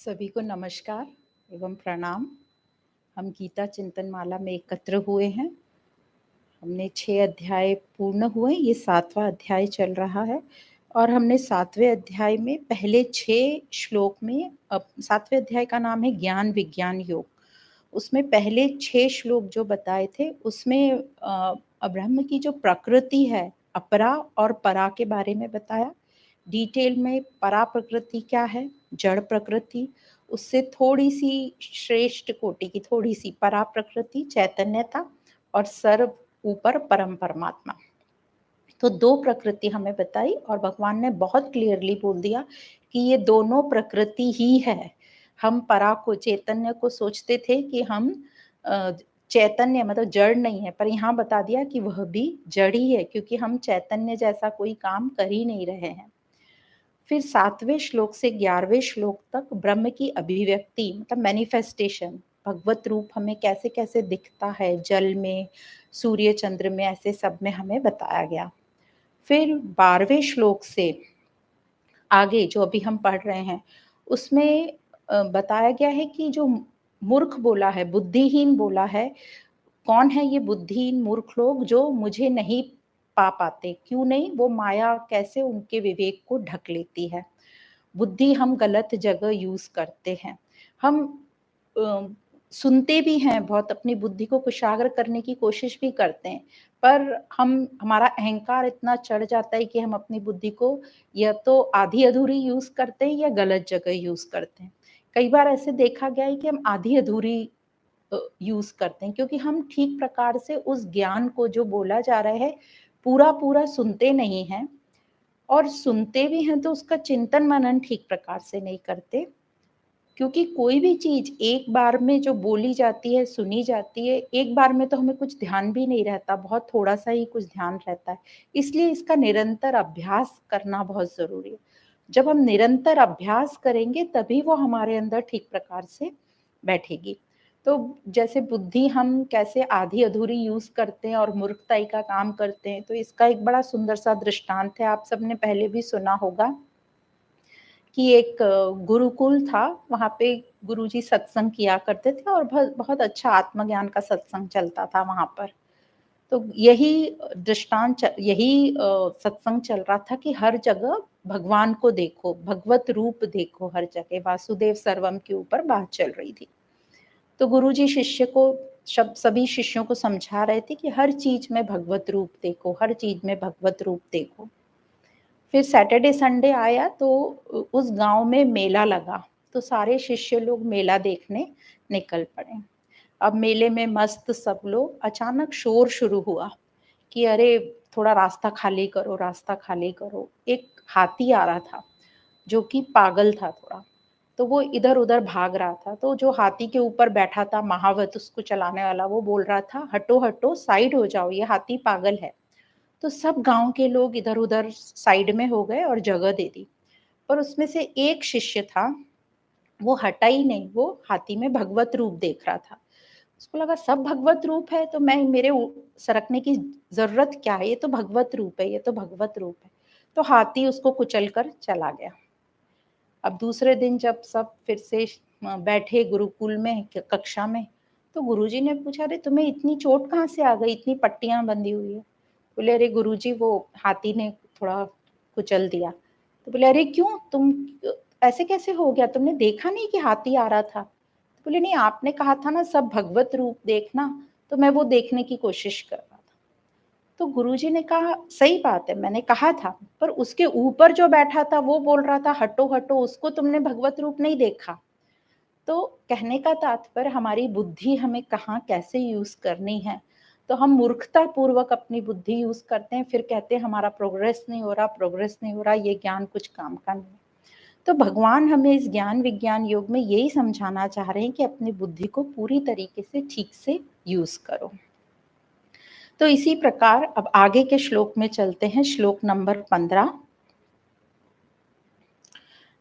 सभी को नमस्कार एवं प्रणाम। हम गीता चिंतन माला में एकत्र हुए हैं। हमने 6 अध्याय पूर्ण हुए, ये 7वां अध्याय चल रहा है और हमने 7वें अध्याय में पहले 6 श्लोक में 7वें अध्याय का नाम है ज्ञान विज्ञान योग। उसमें पहले 6 श्लोक जो बताए थे उसमें ब्रह्म की जो प्रकृति है, अपरा और परा के बारे में बताया। डिटेल में परा प्रकृति क्या है, जड़ प्रकृति, उससे थोड़ी-सी श्रेष्ठ कोटि की थोड़ी-सी परा प्रकृति चैतन्यता और सर्व ऊपर परम परमात्मा। तो 2 प्रकृति हमें बताई और भगवान ने बहुत क्लियरली बोल दिया कि ये दोनों प्रकृति ही है। हम परा को चैतन्य को सोचते थे कि हम अ, चैतन्य मतलब जड़ नहीं है, पर यहाँ बता दिया कि वह भी जड़ ही है क्योंकि हम चैतन्य जैसा कोई काम कर ही नहीं रहे हैं। फिर 7वें श्लोक से 11वें श्लोक तक ब्रह्म की अभिव्यक्ति मतलब मैनिफेस्टेशन, भगवत रूप हमें कैसे-कैसे दिखता है, जल में, सूर्य चंद्र में, ऐसे सब में हमें बताया गया। फिर 12वें श्लोक से आगे जो अभी हम पढ़ रहे हैं, उसमें बताया गया है कि जो मूर्ख बोला है, बुद्धिहीन बोला है, कौन है ये बुद्धिहीन मूर्ख लोग जो मुझे नहीं पा पाते? क्यों नहीं? वो माया कैसे उनके विवेक को ढक लेती है। बुद्धि हम गलत जगह यूज़ करते हैं। हम अ, सुनते भी हैं बहुत, अपनी बुद्धि को कुशाग्र करने की कोशिश भी करते हैं, पर हम हमारा अहंकार इतना चढ़ जाता है कि हम अपनी बुद्धि को या तो आधी-अधूरी यूज़ करते हैं या गलत जगह यूज़ करते हैं। कई बार ऐसे देखा गया है कि हम आधी-अधूरी यूज़ करते हैं क्योंकि हम ठीक प्रकार से उस ज्ञान को जो बोला जा रहा है, पूरा-पूरा सुनते नहीं हैं और सुनते भी हैं तो उसका चिंतन-मनन ठीक प्रकार से नहीं करते। क्योंकि कोई भी चीज़ एक बार में जो बोली जाती है, सुनी जाती है, एक बार में तो हमें कुछ ध्यान भी नहीं रहता, बहुत थोड़ा-सा ही कुछ ध्यान रहता है। इसलिए इसका निरंतर अभ्यास करना बहुत ज़रूरी है। जब हम निरंतर अभ्यास करेंगे तभी वो हमारे अंदर ठीक प्रकार से बैठेगी। तो जैसे बुद्धि हम कैसे आधी-अधूरी यूज़ करते हैं और मूर्खताई का काम करते हैं, तो इसका एक बड़ा सुंदर-सा दृष्टांत है, आप सबने पहले भी सुना होगा। कि एक गुरुकुल था, वहाँ पे गुरुजी सत्संग किया करते थे और बहुत अच्छा आत्मज्ञान का सत्संग चलता था वहाँ पर। तो यही सत्संग चल रहा था कि हर जगह भगवान को देखो, भगवत रूप देखो हर जगह, वासुदेव सर्वम के ऊपर बात चल रही थी। तो गुरुजी शिष्य को सभी शिष्यों को समझा रहे थे कि हर चीज़ में भगवत रूप देखो, हर चीज़ में भगवत रूप देखो। फिर सैटरडे संडे आया तो उस गाँव में मेला लगा, तो सारे शिष्य लोग मेला देखने निकल पड़े। अब मेले में मस्त सब लोग, अचानक शोर शुरू हुआ कि अरे! थोड़ा रास्ता खाली करो, रास्ता खाली करो। एक हाथी आ रहा था, जो कि पागल था थोड़ा, तो वो इधर-उधर भाग रहा था। तो जो हाथी के ऊपर बैठा था महावत उसको चलाने वाला, वो बोल रहा था, "हटो, हटो, साइड हो जाओ, ये हाथी पागल है।" तो सब गाँव के लोग इधर-उधर साइड में हो गए और जगह दे दी। पर उसमें से एक शिष्य था, वो हटा ही नहीं, वो हाथी में भगवत रूप देख रहा था। उसको लगा सब भगवत रूप है तो मैं मेरे सरकने की ज़रूरत क्या है? ये तो भगवत रूप है, ये तो भगवत रूप है। तो हाथी उसको कुचल कर चला गया। अब दूसरे दिन जब सब फिर से बैठे गुरुकुल में कक्षा में, तो गुरुजी ने पूछा, "अरे! तुम्हें इतनी चोट कहाँ से आ गई? इतनी पट्टियाँ बंधी हुई है।" बोले, "अरे गुरुजी वो हाथी ने थोड़ा कुचल दिया।" तो बोले, "अरे क्यों? ऐसे कैसे हो गया? तुमने देखा नहीं कि हाथी आ रहा था?" तो बोले, "नहीं, आपने कहा था ना सब भगवत रूप देखना, तो मैं वो देखने की कोशिश कर रहा था।" तो गुरुजी ने कहा, "सही बात है, मैंने कहा था, पर उसके ऊपर जो बैठा था वो बोल रहा था हटो, हटो, उसको तुमने भगवत रूप नहीं देखा।" तो कहने का तात्पर्य हमारी बुद्धि हमें कहाँ कैसे यूज़ करनी है। तो हम मूर्खतापूर्वक अपनी बुद्धि यूज़ करते हैं, फिर कहते हैं हमारा प्रोग्रेस नहीं हो रहा, प्रोग्रेस नहीं हो रहा, ये ज्ञान कुछ काम का नहीं है। तो भगवान हमें इस ज्ञान विज्ञान योग में यही समझाना चाह रहे हैं कि अपनी बुद्धि को पूरी तरीके से ठीक से यूज़ करो। तो इसी प्रकार अब आगे के श्लोक में चलते हैं, श्लोक नंबर 15।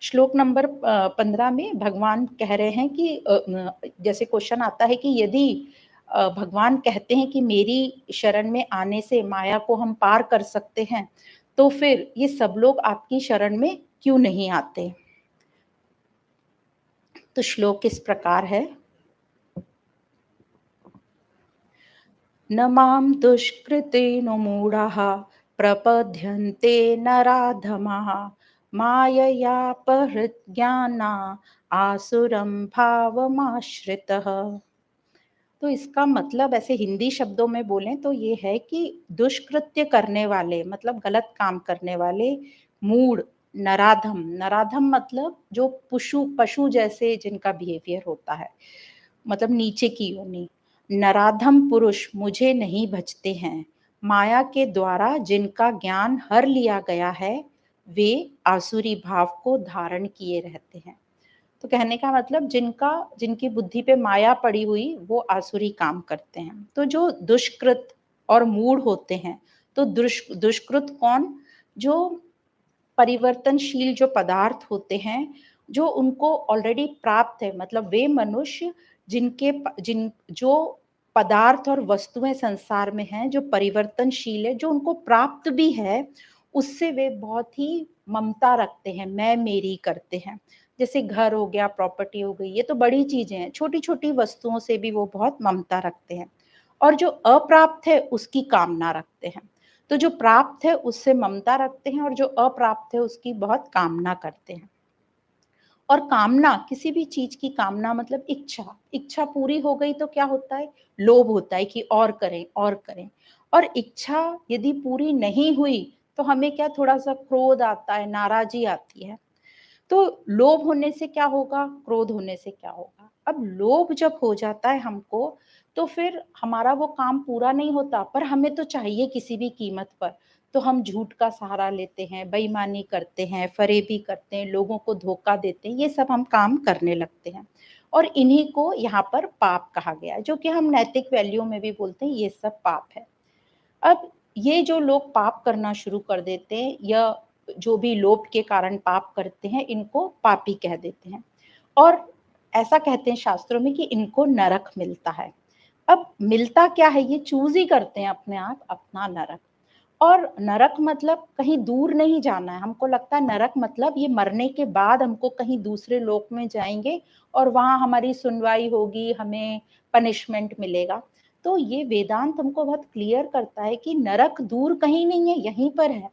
श्लोक नंबर 15 में भगवान कह रहे हैं कि जैसे क्वेश्चन आता है कि यदि भगवान कहते हैं कि मेरी शरण में आने से माया को हम पार कर सकते हैं, तो फिर ये सब लोग आपकी शरण में क्यों नहीं आते? तो श्लोक इस प्रकार है। न मां दुष्कृतेनो मूढ़ाः प्रपद्यन्ते नराधमाः माययापहृतज्ञाना आसुरं भावमाश्रितः। तो इसका मतलब ऐसे हिंदी शब्दों में बोलें तो ये है कि दुष्कृत्य करने वाले मतलब गलत काम करने वाले, मूढ़, नराधम, नराधम मतलब जो पशु पशु जैसे जिनका बिहेवियर होता है, मतलब नीचे की योनि, नराधम पुरुष मुझे नहीं भजते हैं, माया के द्वारा जिनका ज्ञान हर लिया गया है, वे आसुरी भाव को धारण किए रहते हैं। तो कहने का मतलब जिनकी बुद्धि पे माया पड़ी हुई वो आसुरी काम करते हैं। तो जो दुष्कृत और मूढ़ होते हैं, तो दुष्कृत कौन? जो परिवर्तनशील जो पदार्थ होते हैं, जो उनको ऑलरेडी प्राप्त है, मतलब वे मनुष्य जिन जो पदार्थ और वस्तुएं संसार में हैं, जो परिवर्तनशील है, जो उनको प्राप्त भी है, उससे वे बहुत ही ममता रखते हैं, मैं मेरी करते हैं। जैसे घर हो गया, प्रॉपर्टी हो गई, ये तो बड़ी चीजें हैं, छोटी छोटी वस्तुओं से भी वो बहुत ममता रखते हैं। और जो अप्राप्त है उसकी कामना रखते हैं। तो जो प्राप्त है उससे ममता रखते हैं और जो अप्राप्त है उसकी बहुत कामना करते हैं। और कामना, किसी भी चीज की कामना मतलब इच्छा, इच्छा पूरी हो गई तो क्या होता है? लोभ होता है कि और करें और करें। और इच्छा यदि पूरी नहीं हुई तो हमें क्या, थोड़ा सा क्रोध आता है, नाराजी आती है। तो लोभ होने से क्या होगा? क्रोध होने से क्या होगा? अब लोभ जब हो जाता है हमको, तो फिर हमारा वो काम पूरा नहीं होता, पर हमें तो चाहिए किसी भी कीमत पर। तो हम झूठ का सहारा लेते हैं, बेईमानी करते हैं, फरेबी करते हैं, लोगों को धोखा देते हैं, ये सब हम काम करने लगते हैं। और इन्हीं को यहाँ पर पाप कहा गया है, जो कि हम नैतिक वैल्यू में भी बोलते हैं ये सब पाप है। अब ये जो लोग पाप करना शुरू कर देते हैं या जो भी लोभ के कारण पाप करते हैं, इनको पापी कह देते हैं। और ऐसा कहते हैं शास्त्रों में कि इनको नरक मिलता है। अब मिलता क्या है? ये चूज ही करते हैं अपने आप अपना नरक। और नरक मतलब कहीं दूर नहीं जाना है। हमको लगता है नरक मतलब ये मरने के बाद हमको कहीं दूसरे लोक में जाएंगे और वहां हमारी सुनवाई होगी, हमें पनिशमेंट मिलेगा। तो ये वेदांत हमको बहुत क्लियर करता है कि नरक दूर कहीं नहीं है, यहीं पर है।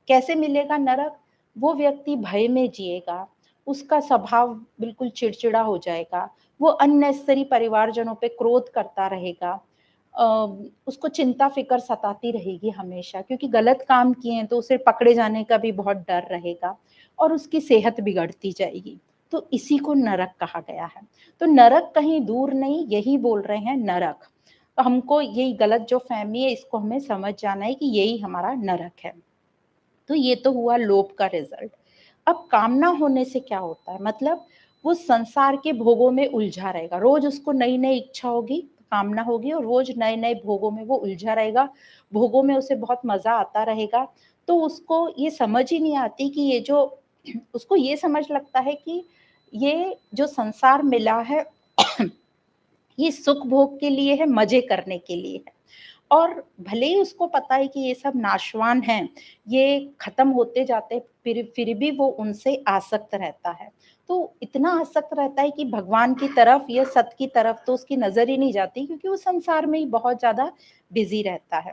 कैसे मिलेगा नरक? वो व्यक्ति भय में जिएगा, उसका स्वभाव बिल्कुल चिड़चिड़ा हो जाएगा, वो अननेसेसरी परिवारजनों पे क्रोध करता रहेगा, अ, उसको चिंता फिक्र सताती रहेगी हमेशा, क्योंकि गलत काम किए हैं तो उसे पकड़े जाने का भी बहुत डर रहेगा और उसकी सेहत बिगड़ती जाएगी। तो इसी को नरक कहा गया है। तो नरक कहीं दूर नहीं, यही बोल रहे हैं नरक। तो हमको यही गलत जो फहमी है इसको हमें समझ जाना है कि यही हमारा नरक है। तो ये तो हुआ लोभ का रिजल्ट। अब कामना होने से क्या होता है? मतलब वो संसार के भोगों में उलझा रहेगा, रोज उसको नई नई इच्छा होगी, कामना होगी और रोज नए नए भोगों में वो उलझा रहेगा। भोगों में उसे बहुत मजा आता रहेगा। तो उसको ये समझ ही नहीं आती कि ये जो उसको ये समझ लगता है कि ये जो संसार मिला है ये सुख भोग के लिए है, मजे करने के लिए है। और भले ही उसको पता है कि ये सब नाशवान हैं, ये खत्म होते जाते, फिर भी वो उनसे आसक्त रहता है। तो इतना आसक्त रहता है कि भगवान की तरफ या सत की तरफ तो उसकी नजर ही नहीं जाती, क्योंकि वो संसार में ही बहुत ज्यादा बिजी रहता है।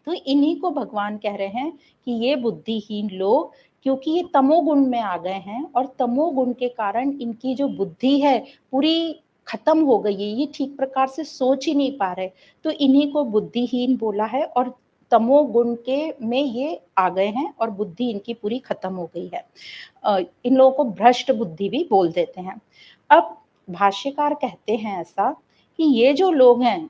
तो इन्हीं को भगवान कह रहे हैं कि ये बुद्धिहीन लोग, क्योंकि ये तमोगुण में आ गए हैं और तमोगुण के कारण इनकी जो बुद्धि है पूरी खत्म हो गई है, ये ठीक प्रकार से सोच ही नहीं पा रहे। तो इन्हीं को बुद्धिहीन बोला है और तमोगुण के में ये आ गए हैं और बुद्धि इनकी पूरी खत्म हो गई है। इन लोगों को भ्रष्ट बुद्धि भी बोल देते हैं। अब भाष्यकार कहते हैं ऐसा कि ये जो लोग हैं,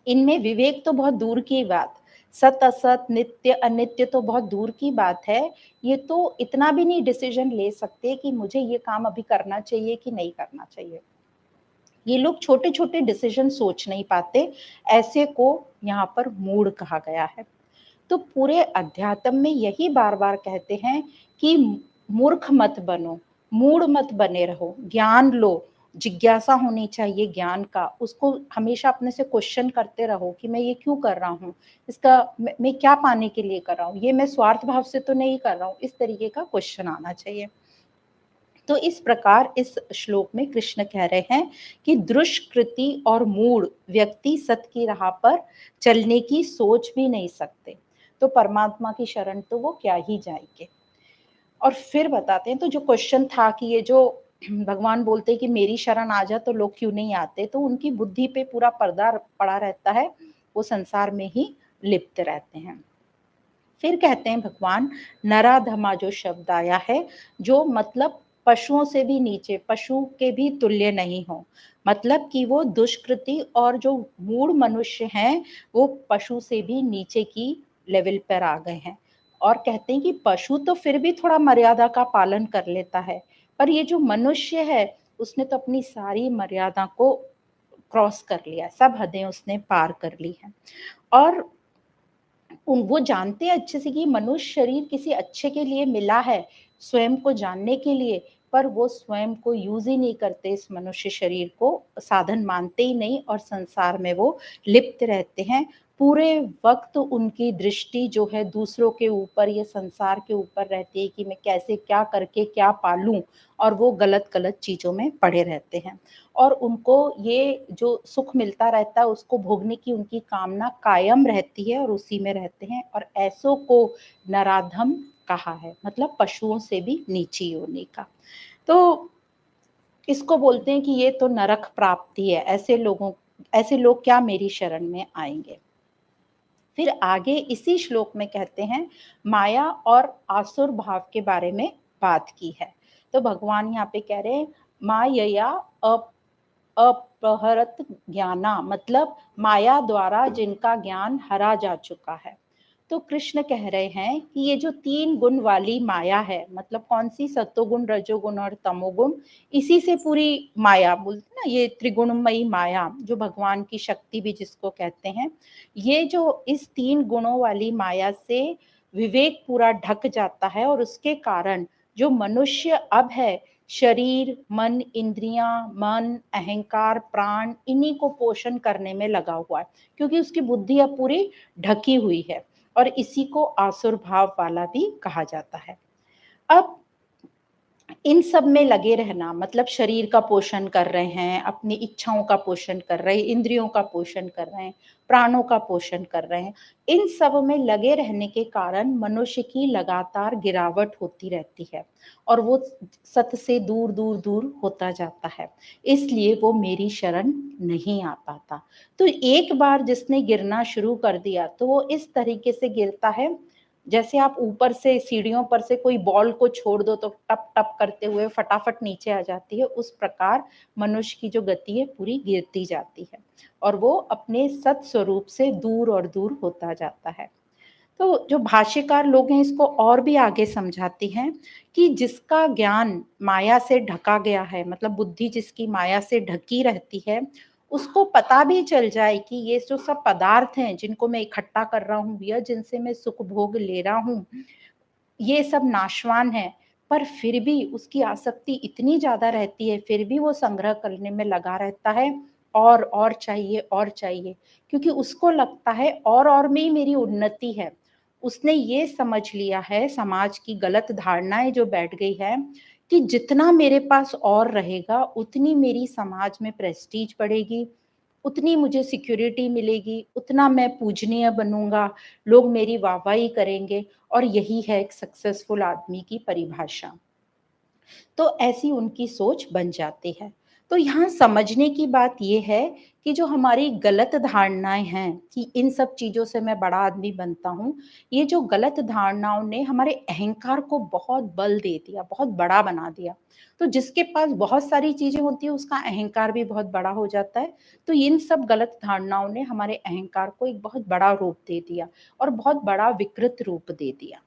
इनमें विवेक तो बहुत दूर की बात, सत असत नित्य अनित्य तो बहुत दूर की बात है। ये तो इतना भी नहीं डिसीजन ले सकते कि मुझे ये काम अभी करना चाहिए कि नहीं करना चाहिए। ये लोग छोटे छोटे डिसीजन सोच नहीं पाते, ऐसे को यहाँ पर मूढ़ कहा गया है। तो पूरे अध्यात्म में यही बार बार कहते हैं कि मूर्ख मत बनो, मूढ़ मत बने रहो, ज्ञान लो, जिज्ञासा होनी चाहिए ज्ञान का। उसको हमेशा अपने से क्वेश्चन करते रहो कि मैं ये क्यों कर रहा हूँ, इसका मैं क्या पाने के लिए कर रहा हूँ, ये मैं स्वार्थ भाव से तो नहीं कर रहा हूँ, इस तरीके का क्वेश्चन आना चाहिए। तो इस प्रकार इस श्लोक में कृष्ण कह रहे हैं कि दुष्कृति और मूढ़ व्यक्ति सत की राह पर चलने की सोच भी नहीं सकते, तो परमात्मा की शरण तो वो क्या ही जाएंगे। और फिर बताते हैं, तो जो क्वेश्चन था कि ये जो भगवान बोलते हैं कि मेरी शरण आ जा तो लोग क्यों नहीं आते, तो उनकी बुद्धि पे पूरा पर्दा पड़ा रहता है, वो संसार में ही लिप्त रहते हैं। फिर कहते हैं भगवान, नराधमा जो शब्द आया है, जो मतलब पशुओं से भी नीचे, पशु के भी तुल्य नहीं हो, मतलब कि वो दुष्कृति और जो मूढ़ मनुष्य हैं वो पशु से भी नीचे की लेवल पर आ गए हैं। और कहते हैं कि पशु तो फिर भी थोड़ा मर्यादा का पालन कर लेता है, पर ये जो मनुष्य है उसने तो अपनी सारी मर्यादा को क्रॉस कर लिया, सब हदें उसने पार कर ली हैं। और वो जानते हैं अच्छे से कि मनुष्य शरीर किसी अच्छे के लिए मिला है, स्वयं को जानने के लिए, पर वो स्वयं को यूज ही नहीं करते, इस मनुष्य शरीर को साधन मानते ही नहीं और संसार में वो लिप्त रहते हैं। पूरे वक्त उनकी दृष्टि जो है दूसरों के ऊपर, ये संसार के ऊपर रहती है कि मैं कैसे क्या करके क्या पालूं, और वो गलत गलत चीजों में पड़े रहते हैं। और उनको ये जो सुख मिलता रहता है उसको भोगने की उनकी कामना कायम रहती है और उसी में रहते हैं, और ऐसों को नराधम कहा है, मतलब पशुओं से भी नीची योनि का। तो इसको बोलते हैं कि ये तो नरक प्राप्ति है, ऐसे लोग क्या मेरी शरण में आएंगे। फिर आगे इसी श्लोक में कहते हैं माया और आसुर भाव के बारे में बात की है। तो भगवान यहाँ पे कह रहे हैं माया अपहरत ज्ञाना, मतलब माया द्वारा जिनका ज्ञान हरा जा चुका है। तो कृष्ण कह रहे हैं कि ये जो 3 गुण वाली माया है, मतलब कौन सी, सत्वगुण रजोगुण और तमोगुण, इसी से पूरी माया बोलते ना, ये त्रिगुणमयी माया जो भगवान की शक्ति भी जिसको कहते हैं, ये जो इस 3 गुणों वाली माया से विवेक पूरा ढक जाता है, और उसके कारण जो मनुष्य अब है शरीर मन इंद्रियां मन अहंकार प्राण इन्हीं को पोषण करने में लगा हुआ है, क्योंकि उसकी बुद्धि अब पूरी ढकी हुई है, और इसी को आसुर भाव वाला भी कहा जाता है। अब इन सब में लगे रहना, मतलब शरीर का पोषण कर रहे हैं, अपनी इच्छाओं का पोषण कर रहे हैं, इंद्रियों का पोषण कर रहे हैं, प्राणों का पोषण कर रहे हैं, इन सब में लगे रहने के कारण मनुष्य की लगातार गिरावट होती रहती है, और वो सत से दूर दूर दूर होता जाता है, इसलिए वो मेरी शरण नहीं आ पाता। तो एक बार जिसने गिरना शुरू कर दिया तो वो इस तरीके से गिरता है, जैसे आप ऊपर से सीढ़ियों पर से कोई बॉल को छोड़ दो तो टप टप करते हुए फटाफट नीचे आ जाती है, उस प्रकार मनुष्य की जो गति है पूरी गिरती जाती है, और वो अपने सत स्वरूप से दूर और दूर होता जाता है। तो जो भाष्यकार लोग हैं इसको और भी आगे समझाते हैं कि जिसका ज्ञान माया से ढका गया है, मतलब बुद्धि जिसकी माया से ढकी रहती है, उसको पता भी चल जाए कि ये जो सब पदार्थ हैं जिनको मैं इकट्ठा कर रहा हूँ या जिनसे मैं सुख भोग ले रहा हूँ, ये सब नाशवान है, पर फिर भी उसकी आसक्ति इतनी ज्यादा रहती है, फिर भी वो संग्रह करने में लगा रहता है, और चाहिए और चाहिए, क्योंकि उसको लगता है और में ही मेरी उन्नति है। उसने ये समझ लिया है, समाज की गलत धारणाएं जो बैठ गई है कि जितना मेरे पास और रहेगा उतनी मेरी समाज में प्रेस्टीज बढ़ेगी, उतनी मुझे सिक्योरिटी मिलेगी, उतना मैं पूजनीय बनूंगा, लोग मेरी वाहवाही करेंगे, और यही है एक सक्सेसफुल आदमी की परिभाषा। तो ऐसी उनकी सोच बन जाती है। तो यहाँ समझने की बात ये है कि जो हमारी गलत धारणाएं हैं कि इन सब चीजों से मैं बड़ा आदमी बनता हूँ, ये जो गलत धारणाओं ने हमारे अहंकार को बहुत बल दे दिया, बहुत बड़ा बना दिया। तो जिसके पास बहुत सारी चीजें होती है उसका अहंकार भी बहुत बड़ा हो जाता है। तो इन सब गलत धारणाओं ने हमारे अहंकार को एक बहुत बड़ा रूप दे दिया, और बहुत बड़ा विकृत रूप दे दिया।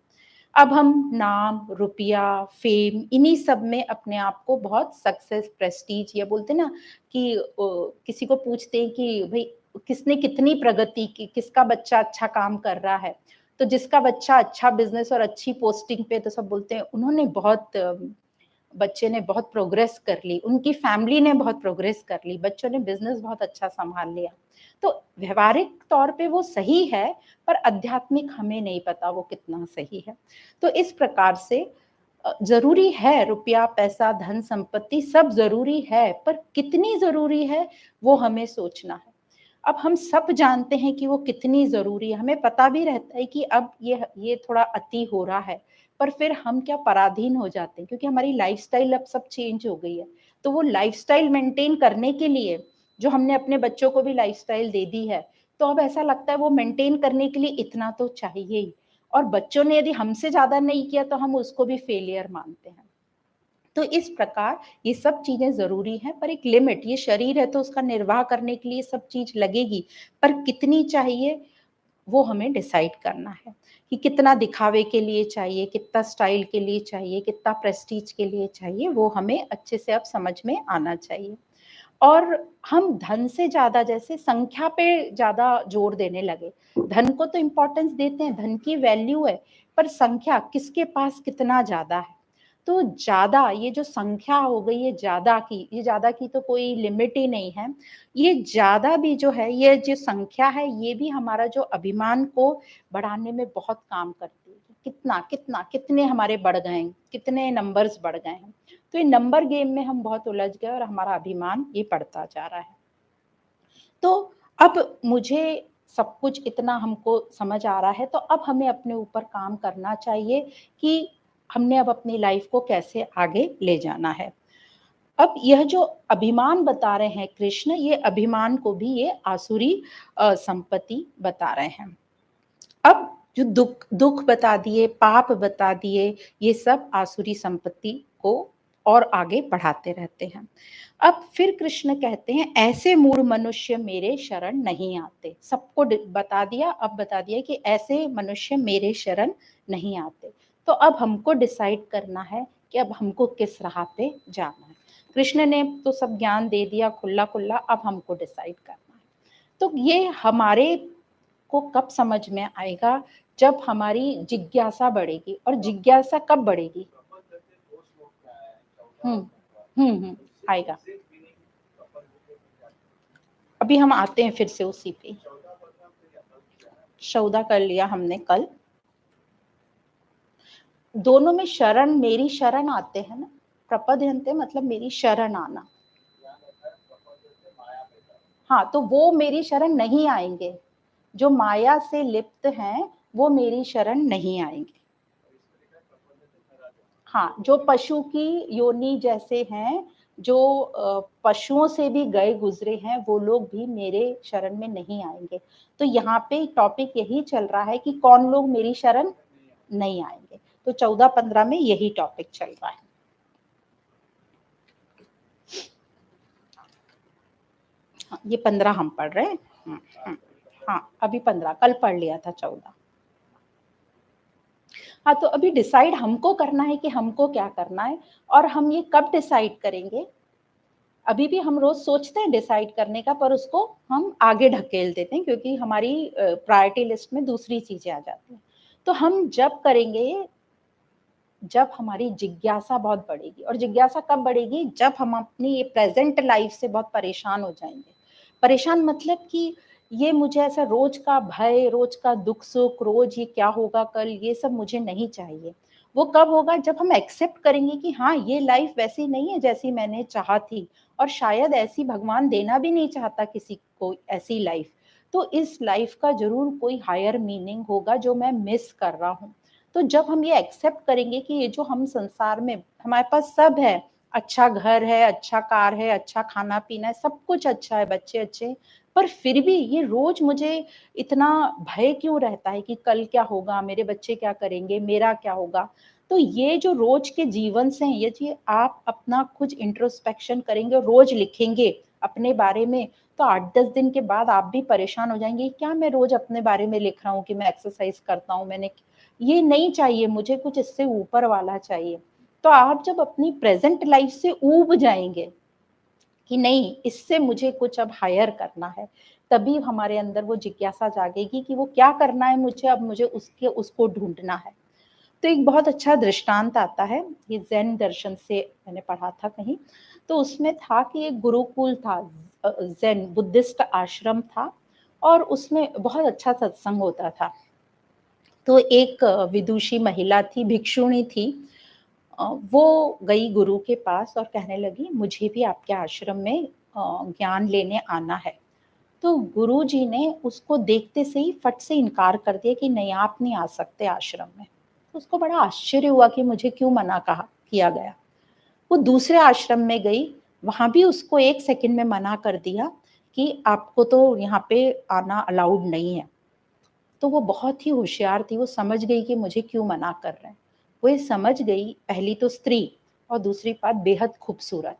अब हम नाम रुपया फेम इन्हीं सब में अपने आप को बहुत सक्सेस प्रेस्टीज, ये बोलते ना कि किसी को पूछते हैं कि भाई किसने कितनी प्रगति की, किसका बच्चा अच्छा काम कर रहा है, तो जिसका बच्चा अच्छा बिजनेस और अच्छी पोस्टिंग पे, तो सब बोलते हैं उन्होंने बहुत बच्चे ने बहुत प्रोग्रेस कर ली, उनकी फैमिली ने बहुत प्रोग्रेस कर ली, बच्चों ने बिजनेस बहुत अच्छा संभाल लिया। तो व्यवहारिक तौर पे वो सही है, पर आध्यात्मिक हमें नहीं पता वो कितना सही है। तो इस प्रकार से ज़रूरी है, रुपया, पैसा, धन संपत्ति सब ज़रूरी है, पर कितनी ज़रूरी है वो हमें सोचना है। अब हम सब जानते हैं कि वो कितनी ज़रूरी है, हमें पता भी रहता है कि अब ये थोड़ा अति हो रहा है, पर फिर हम क्या पराधीन हो जाते हैं क्योंकि हमारी लाइफ़स्टाइल अब सब चेंज हो गई है। तो वो लाइफ़स्टाइल मेंटेन करने के लिए जो हमने अपने बच्चों को भी लाइफ़स्टाइल दे दी है, तो अब ऐसा लगता है वो मेंटेन करने के लिए इतना तो चाहिए ही। और बच्चों ने यदि हमसे ज़्यादा नहीं किया तो हम उसको भी फेलियर मानते हैं। तो इस प्रकार ये सब चीज़ें ज़रूरी हैं, पर एक लिमिट, ये शरीर है तो उसका निर्वाह करने के लिए सब चीज़ लगेगी, पर कितनी चाहिए वो हमें डिसाइड करना है कि कितना दिखावे के लिए चाहिए, कितना स्टाइल के लिए चाहिए, कितना प्रेस्टीज के लिए चाहिए, वो हमें अच्छे से अब समझ में आना चाहिए। और हम धन से ज़्यादा जैसे संख्या पे ज़्यादा जोर देने लगे। धन को तो इम्पोर्टेंस देते हैं, धन की वैल्यू है, पर संख्या किसके पास कितना ज़्यादा है। तो ज़्यादा ये जो संख्या हो गई है ज़्यादा की, ये ज़्यादा की तो कोई लिमिट ही नहीं है। ये ज़्यादा भी जो है, ये जो संख्या है, ये भी हमारा जो अभिमान को बढ़ाने में बहुत काम करती है। कितना, कितना, कितने हमारे बढ़ गए हैं, कितने नंबर्स बढ़ गए हैं। तो ये नंबर गेम में हम बहुत उलझ गए और हमारा अभिमान ये बढ़ता जा रहा है। तो अब मुझे सब कुछ इतना हमको समझ आ रहा है, तो अब हमें अपने ऊपर काम करना चाहिए कि हमने अब अपनी लाइफ को कैसे आगे ले जाना है। अब यह जो अभिमान बता रहे हैं कृष्ण, ये अभिमान को भी ये आसुरी संपत्ति बता रहे हैं। अब जो दुःख दुःख बता दिए, पाप बता दिए, ये सब आसुरी संपत्ति को और आगे बढ़ाते रहते हैं। अब फिर कृष्ण कहते हैं ऐसे मूढ़ मनुष्य मेरे शरण नहीं आते। सबको बता दिया, अब बता दिया कि ऐसे मनुष्य मेरे शरण नहीं आते। तो अब हमको डिसाइड करना है कि अब हमको किस राह पे जाना है। कृष्ण ने तो सब ज्ञान दे दिया खुला खुला, अब हमको डिसाइड करना है। तो ये हमारे को कब समझ में आएगा, जब हमारी जिज्ञासा बढ़ेगी। और जिज्ञासा कब बढ़ेगी? हम्म आएगा। अभी हम आते हैं फिर से उसी पे। सौदा कर लिया हमने कल। दोनों में शरण, मेरी शरण आते हैं ना। प्रपद्यन्ते मतलब मेरी शरण आना। हाँ, तो वो मेरी शरण नहीं आएंगे। जो माया से लिप्त हैं वो मेरी शरण नहीं आएंगे। हाँ, जो पशु की योनि जैसे हैं, जो पशुओं से भी गए गुजरे हैं, वो लोग भी मेरे शरण में नहीं आएंगे। तो यहाँ पे टॉपिक यही चल रहा है कि कौन लोग मेरी शरण नहीं आएंगे। तो 14-15 में यही टॉपिक चल रहा है। हाँ, ये 15 हम पढ़ रहे हैं। हाँ, अभी 15, कल पढ़ लिया था 14। हाँ, तो अभी डिसाइड हमको करना है कि हमको क्या करना है। और हम ये कब डिसाइड करेंगे? अभी भी हम रोज सोचते हैं डिसाइड करने का, पर उसको हम आगे ढकेल देते हैं क्योंकि हमारी प्रायोरिटी लिस्ट में दूसरी चीजें आ जाती हैं। तो हम जब करेंगे जब हमारी जिज्ञासा बहुत बढ़ेगी। और जिज्ञासा कब बढ़ेगी? जब हम अपनी ये प्रेजेंट लाइफ से बहुत परेशान हो जाएंगे। परेशान मतलब कि ये मुझे ऐसा रोज का भय, रोज का दुख सुख, रोज ये क्या होगा कल, ये सब मुझे नहीं चाहिए। वो कब होगा? जब हम एक्सेप्ट करेंगे कि हाँ, ये लाइफ वैसी नहीं है जैसी मैंने चाहा थी, और शायद ऐसी भगवान देना भी नहीं चाहता किसी को ऐसी लाइफ। तो इस लाइफ का जरूर कोई हायर मीनिंग होगा जो मैं मिस कर रहा हूँ। तो जब हम ये एक्सेप्ट करेंगे कि ये जो हम संसार में हमारे पास सब है, अच्छा घर है, अच्छा कार है, अच्छा खाना पीना है, सब कुछ अच्छा है, बच्चे अच्छे हैं, पर फिर भी ये रोज मुझे इतना भय क्यों रहता है कि कल क्या होगा, मेरे बच्चे क्या करेंगे, मेरा क्या होगा। तो ये जो रोज के जीवन से है, ये आप अपना कुछ इंट्रोस्पेक्शन करेंगे और रोज लिखेंगे अपने बारे में, तो 8-10 दिन के बाद आप भी परेशान हो जाएंगे, क्या मैं रोज अपने बारे में लिख रहा हूँ कि मैं एक्सरसाइज करता हूँ, मैंने ये नहीं चाहिए, मुझे कुछ इससे ऊपर वाला चाहिए। तो आप जब अपनी प्रेजेंट लाइफ से ऊब जाएंगे कि नहीं, इससे मुझे कुछ अब हायर करना है, तभी हमारे अंदर वो जिज्ञासा जागेगी कि वो क्या करना है मुझे, अब मुझे उसको ढूंढना है। तो एक बहुत अच्छा दृष्टांत आता है, ये जैन दर्शन से मैंने पढ़ा था कहीं। तो उसमें था कि एक गुरुकुल था, जैन बुद्धिस्ट आश्रम था, और उसमें बहुत अच्छा सत्संग होता था। तो एक विदुषी महिला थी, भिक्षुणी थी, वो गई गुरु के पास और कहने लगी मुझे भी आपके आश्रम में ज्ञान लेने आना है। तो गुरुजी ने उसको देखते से ही फट से इनकार कर दिया कि नहीं, आप नहीं आ सकते आश्रम में। तो उसको बड़ा आश्चर्य हुआ कि मुझे क्यों मना कहा किया गया। वो दूसरे आश्रम में गई, वहाँ भी उसको 1 सेकंड में मना कर दिया कि आपको तो यहाँ पे आना अलाउड नहीं है। तो वो बहुत ही होशियार थी, वो समझ गई कि मुझे क्यों मना कर रहे हैं। वो ये समझ गई, पहली तो स्त्री और दूसरी बात बेहद खूबसूरत।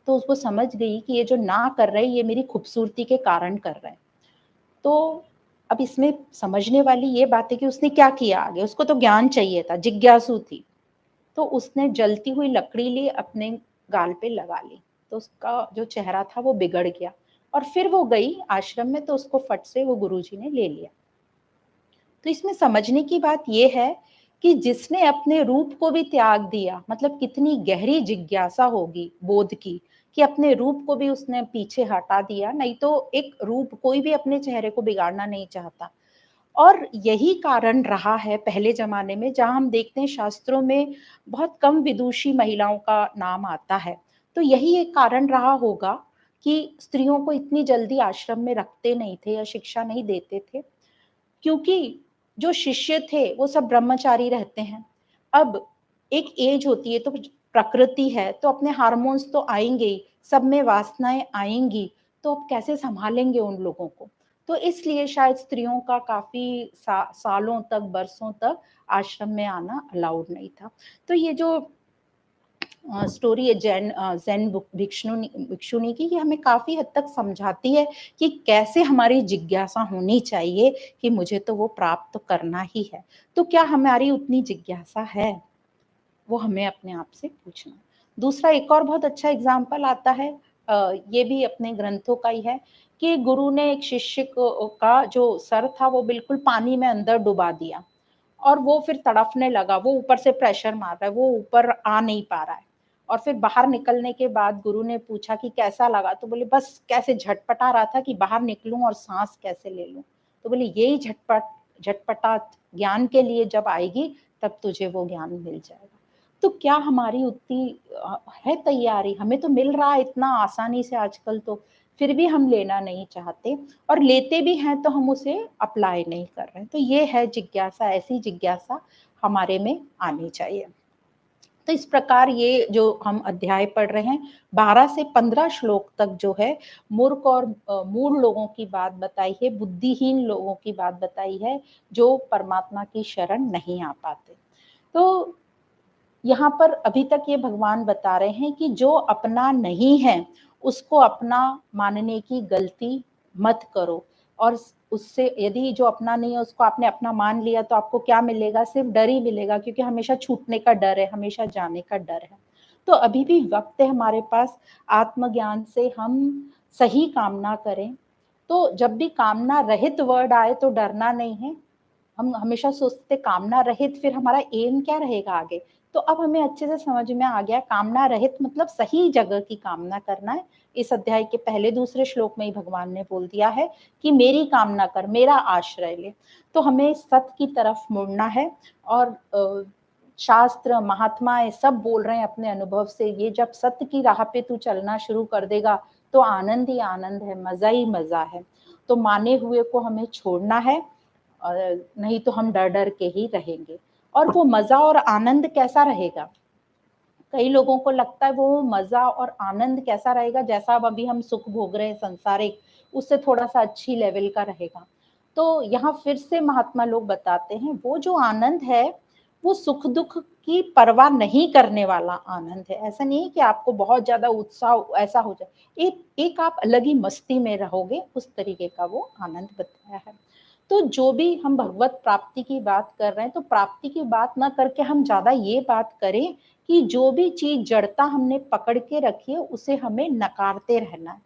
तो उसको समझ गई कि ये जो ना कर रहे हैं, ये मेरी खूबसूरती के कारण कर रहे हैं। तो अब इसमें समझने वाली ये बात है कि उसने क्या किया आगे, उसको तो ज्ञान चाहिए था, जिज्ञासु थी। तो उसने जलती हुई लकड़ी ली, अपने गाल पे लगा ली। तो उसका जो चेहरा था वो बिगड़ गया और फिर वो गई आश्रम में, तो उसको फट से वो गुरुजी ने ले लिया। तो इसमें समझने की बात ये है कि जिसने अपने रूप को भी त्याग दिया, मतलब कितनी गहरी जिज्ञासा होगी बोध की, कि अपने रूप को भी उसने पीछे हटा दिया। नहीं तो एक रूप, कोई भी अपने चेहरे को बिगाड़ना नहीं चाहता। और यही कारण रहा है पहले ज़माने में, जहाँ हम देखते हैं शास्त्रों में बहुत कम विदुषी महिलाओं का नाम आता है। तो यही एक कारण रहा होगा कि स्त्रियों को इतनी जल्दी आश्रम में रखते नहीं थे या शिक्षा नहीं देते थे, क्योंकि जो शिष्य थे वो सब ब्रह्मचारी रहते हैं। अब एक एज होती है, तो प्रकृति है, तो अपने हार्मोन्स तो आएँगे ही, सब में वासनाएँ आएँगी, तो अब कैसे सँभालेंगे उन लोगों को? तो इसलिए शायद स्त्रियों का काफ़ी सालों तक, बरसों तक आश्रम में आना अलाउड नहीं था। तो ये जो स्टोरी है ज़ेन भिक्षुनी की, ये हमें काफ़ी हद तक समझाती है कि कैसे हमारी जिज्ञासा होनी चाहिए कि मुझे तो वो प्राप्त करना ही है। तो क्या हमारी उतनी जिज्ञासा है? वो हमें अपने आप से पूछना है। दूसरा एक और बहुत अच्छा एग्ज़ाम्पल आता है, ये भी अपने ग्रंथों का ही है, कि गुरु ने एक शिष्य को का जो सर था वो बिल्कुल पानी में अंदर डुबा दिया और वो फिर तड़पने लगा, वो ऊपर से प्रेशर मार रहा है, वो ऊपर आ नहीं पा रहा है। और फिर बाहर निकलने के बाद गुरु ने पूछा कि कैसा लगा? तो बोले बस कैसे झटपटा रहा था कि बाहर निकलूँ और साँस कैसे ले लूँ। तो बोले यही झटपटा ज्ञान के लिए जब आएगी, तब तुझे वो ज्ञान मिल जाएगा। तो क्या हमारी उतनी है तैयारी? हमें तो मिल रहा है इतना आसानी से आजकल तो, फिर भी हम लेना नहीं चाहते और लेते भी हैं तो हम उसे अप्लाई नहीं कर रहे हैं। तो ये है जिज्ञासा, ऐसी जिज्ञासा हमारे में आनी चाहिए। तो इस प्रकार ये जो हम अध्याय पढ़ रहे हैं, 12 से 15 श्लोक तक जो है मूर्ख और मूढ़ लोगों की बात बताई है, बुद्धिहीन लोगों की बात बताई है, जो परमात्मा की शरण नहीं आ पाते। तो यहाँ पर अभी तक ये भगवान बता रहे हैं कि जो अपना नहीं है, उसको अपना मानने की गलती मत करो। और उससे यदि जो अपना नहीं है उसको आपने अपना मान लिया, तो आपको क्या मिलेगा? सिर्फ डर ही मिलेगा, क्योंकि हमेशा छूटने का डर है, हमेशा जाने का डर है। तो अभी भी वक्त है हमारे पास, आत्मज्ञान से हम सही कामना करें। तो जब भी कामना रहित वर्ड आए तो डरना नहीं है। हम हमेशा सोचते कामना रहित, फिर हमारा एम क्या रहेगा आगे? तो अब हमें अच्छे से समझ में आ गया, कामना रहित मतलब सही जगह की कामना करना है। इस अध्याय के पहले दूसरे श्लोक में ही भगवान ने बोल दिया है कि मेरी कामना कर, मेरा आश्रय ले। तो हमें सत्य की तरफ मुड़ना है। और शास्त्र महात्माएं सब बोल रहे हैं अपने अनुभव से, ये जब सत्य की राह पे तू चलना शुरू कर देगा तो आनंद ही आनंद है, मजा ही मजा है। तो माने हुए को हमें छोड़ना है, और नहीं तो हम डर डर के ही रहेंगे। और वो मजा और आनंद कैसा रहेगा? कई लोगों को लगता है वो मजा और आनंद कैसा रहेगा, जैसा अब अभी हम सुख भोग रहे हैं संसारिक, उससे थोड़ा सा अच्छी लेवल का रहेगा। तो यहाँ फिर से महात्मा लोग बताते हैं, वो जो आनंद है वो सुख दुख की परवाह नहीं करने वाला आनंद है। ऐसा नहीं है कि आपको बहुत ज्यादा उत्साह ऐसा हो जाए, एक आप अलग ही मस्ती में रहोगे, उस तरीके का वो आनंद बताया है। तो जो भी हम भगवत प्राप्ति की बात कर रहे हैं, तो प्राप्ति की बात ना करके हम ज्यादा ये बात करें कि जो भी चीज जड़ता हमने पकड़ के रखी है उसे हमें नकारते रहना है।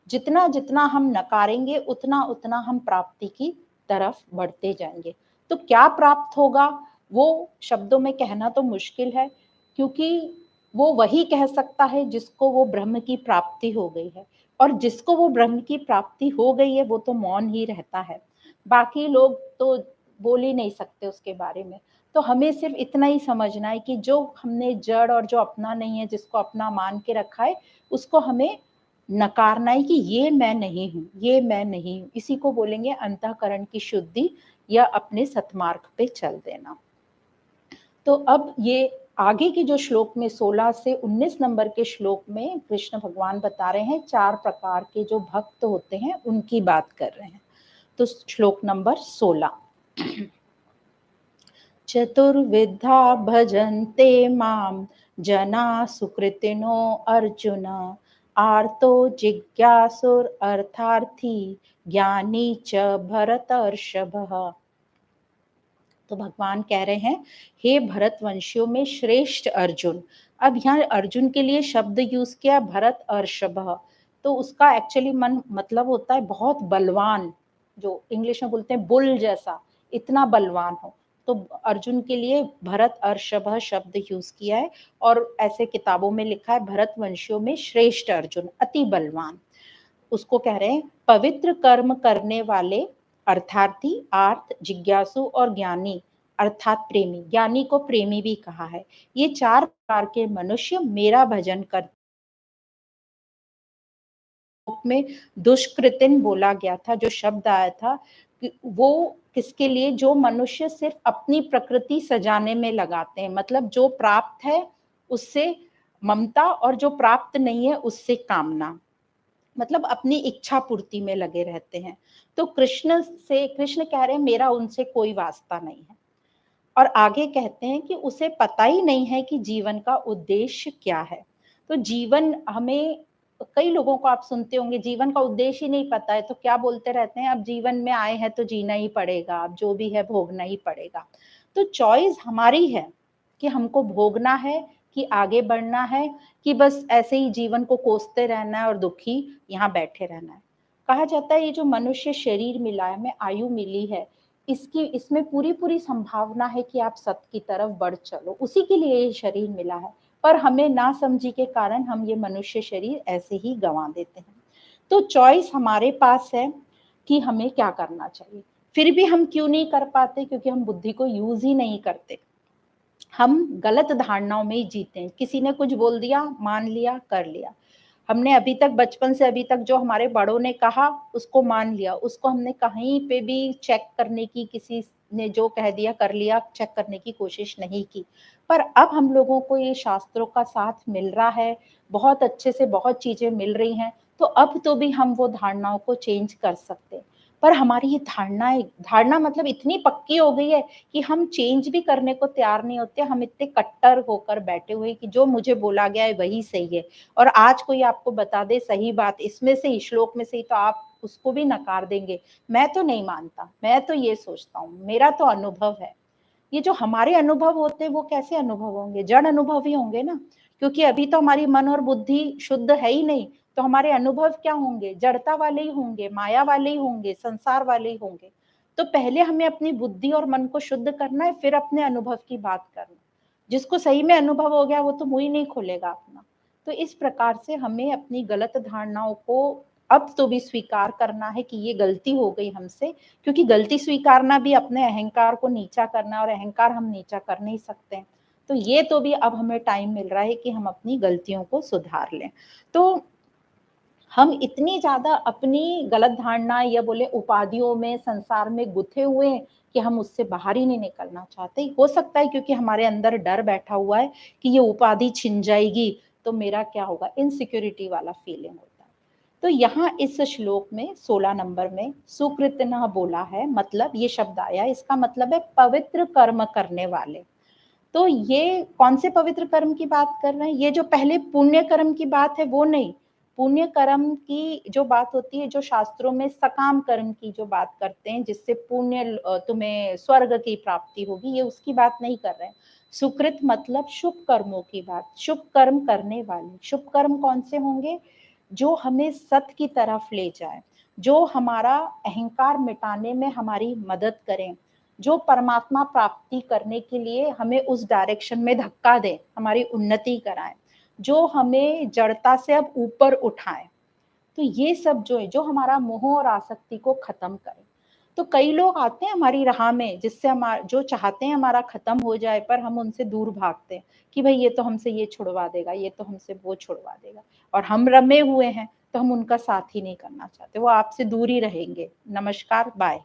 जितना जितना हम नकारेंगे उतना उतना हम प्राप्ति की तरफ बढ़ते जाएंगे। तो क्या प्राप्त होगा वो शब्दों में कहना तो मुश्किल है, क्योंकि वो वही कह सकता है जिसको वो ब्रह्म की प्राप्ति हो गई है। और जिसको वो ब्रह्म की प्राप्ति हो गई है वो तो मौन ही रहता है, बाकी लोग तो बोल ही नहीं सकते उसके बारे में। तो हमें सिर्फ इतना ही समझना है कि जो हमने जड़ और जो अपना नहीं है, जिसको अपना मान के रखा है, उसको हमें नकारना है कि ये मैं नहीं हूँ, ये मैं नहीं हूँ। इसी को बोलेंगे अंतःकरण की शुद्धि या अपने सत्मार्ग पे चल देना। तो अब ये आगे के जो श्लोक में 16 से 19 नंबर के श्लोक में कृष्ण भगवान बता रहे हैं 4 प्रकार के जो भक्त होते हैं उनकी बात कर रहे हैं। तो श्लोक नंबर 16 चतुर्विधा भजन्ते माम जना सुकृतिनो अर्जुन आर्तो जिज्ञासुर अर्थार्थी ज्ञानी च भरतर्षभः। तो भगवान कह रहे हैं हे भरतवंशियों में श्रेष्ठ अर्जुन। अब यहाँ अर्जुन के लिए शब्द यूज किया भरत अर्षभ, तो उसका एक्चुअली मन मतलब होता है बहुत बलवान, जो इंग्लिश में बोलते हैं बुल जैसा, इतना बलवान हो। तो अर्जुन के लिए भरत अर्षभ शब्द यूज किया है, और ऐसे किताबों में लिखा है भरतवंशियों में श्रेष्ठ अर्जुन, अति बलवान। उसको कह रहे हैं पवित्र कर्म करने वाले, अर्थार्थी, आर्थ, जिज्ञासु और ज्ञानी अर्थात प्रेमी। ज्ञानी को प्रेमी भी कहा है। ये 4 प्रकार के मनुष्य मेरा भजन कर में दुष्कृतिन बोला गया था, जो शब्द आया था कि वो किसके लिए, जो मनुष्य सिर्फ अपनी प्रकृति सजाने में लगाते हैं, मतलब जो प्राप्त है उससे ममता और जो प्राप्त नहीं है उससे कामना, मतलब अपनी इच्छा पूर्ति में लगे रहते हैं। तो कृष्ण कह रहे हैं मेरा उनसे कोई वास्ता नहीं है। और आगे कहते हैं कि उसे पता ही नहीं है कि जीवन का उद्देश्य क्या है। तो जीवन हमें, कई लोगों को आप सुनते होंगे जीवन का उद्देश्य ही नहीं पता है, तो क्या बोलते रहते हैं अब जीवन में आए हैं तो जीना ही पड़ेगा, अब जो भी है भोगना ही पड़ेगा। तो चॉइस हमारी है कि हमको भोगना है कि आगे बढ़ना है, कि बस ऐसे ही जीवन को कोसते रहना है और दुखी यहाँ बैठे रहना है। कहा जाता है ये जो मनुष्य शरीर मिला है, हमें आयु मिली है, इसमें पूरी पूरी संभावना है कि आप सत्य की तरफ बढ़ चलो, उसी के लिए ये शरीर मिला है। पर हमें ना समझी के कारण हम ये मनुष्य शरीर ऐसे ही गंवा देते हैं। तो चॉइस हमारे पास है कि हमें क्या करना चाहिए। फिर भी हम क्यों नहीं कर पाते, क्योंकि हम बुद्धि को यूज ही नहीं करते। हम गलत धारणाओं में ही जीते हैं, किसी ने कुछ बोल दिया, मान लिया, कर लिया। हमने अभी तक बचपन से अभी तक जो हमारे बड़ों ने कहा उसको मान लिया, उसको हमने कहीं पे भी चेक करने की, किसी ने जो कह दिया कर लिया, चेक करने की कोशिश नहीं की। पर अब हम लोगों को ये शास्त्रों का साथ मिल रहा है, बहुत अच्छे से बहुत चीजें मिल रही हैं, तो अब तो भी हम वो धारणाओं को चेंज कर सकते हैं। पर हमारी ये धारणा मतलब इतनी पक्की हो गई है कि हम चेंज भी करने को तैयार नहीं होते। हम इतने कट्टर होकर बैठे हुए कि जो मुझे बोला गया है वही सही है, और आज कोई आपको बता दे सही बात इसमें से ही, श्लोक में से ही, तो आप उसको भी नकार देंगे। मैं तो नहीं मानता, मैं तो ये सोचता हूँ, मेरा तो अनुभव है। ये जो हमारे अनुभव होते हैं वो कैसे अनुभव होंगे, जड़ अनुभव ही होंगे ना, क्योंकि अभी तो हमारी मन और बुद्धि शुद्ध है ही नहीं। तो हमारे अनुभव क्या होंगे, जड़ता वाले ही होंगे, माया वाले ही होंगे, संसार वाले ही होंगे। तो पहले हमें अपनी बुद्धि और मन को शुद्ध करना है, फिर अपने अनुभव की बात करना। जिसको सही में अनुभव हो गया वो तो मुंह ही नहीं खोलेगा अपना। तो इस प्रकार से हमें अपनी गलत धारणाओं को अब तो भी स्वीकार करना है कि ये गलती हो गई हमसे, क्योंकि गलती स्वीकारना भी अपने अहंकार को नीचा करना, और अहंकार हम नीचा कर नहीं सकते हैं। तो ये तो भी अब हमें टाइम मिल रहा है कि हम अपनी गलतियों को सुधार लें। तो हम इतनी ज्यादा अपनी गलत धारणा या बोले उपाधियों में, संसार में गुथे हुए हैं कि हम उससे बाहर ही नहीं निकलना चाहते। हो सकता है क्योंकि हमारे अंदर डर बैठा हुआ है कि ये उपाधि छिन जाएगी तो मेरा क्या होगा, इनसिक्योरिटी वाला फीलिंग होता है। तो यहाँ इस श्लोक में 16 नंबर में सुकृतना बोला है, मतलब ये शब्द आया, इसका मतलब है पवित्र कर्म करने वाले। तो ये कौन से पवित्र कर्म की बात कर रहे हैं, ये जो पहले पुण्य कर्म की बात है वो नहीं। पुण्य कर्म की जो बात होती है, जो शास्त्रों में सकाम कर्म की जो बात करते हैं, जिससे पुण्य तुम्हें स्वर्ग की प्राप्ति होगी, ये उसकी बात नहीं कर रहे हैं। सुकृत मतलब शुभ कर्मों की बात, शुभ कर्म करने वाले। शुभ कर्म कौन से होंगे, जो हमें सत्य की तरफ ले जाए, जो हमारा अहंकार मिटाने में हमारी मदद करें, जो परमात्मा प्राप्ति करने के लिए हमें उस डायरेक्शन में धक्का दे, हमारी उन्नति कराए, जो हमें जड़ता से अब ऊपर उठाए। तो ये सब जो है, जो हमारा मोह और आसक्ति को खत्म करे। तो कई लोग आते हैं हमारी राह में जिससे जो चाहते हैं हमारा खत्म हो जाए, पर हम उनसे दूर भागते हैं कि भाई ये तो हमसे ये छुड़वा देगा, ये तो हमसे वो छुड़वा देगा, और हम रमे हुए हैं तो हम उनका साथ ही नहीं करना चाहते, वो आपसे दूर ही रहेंगे, नमस्कार, बाय।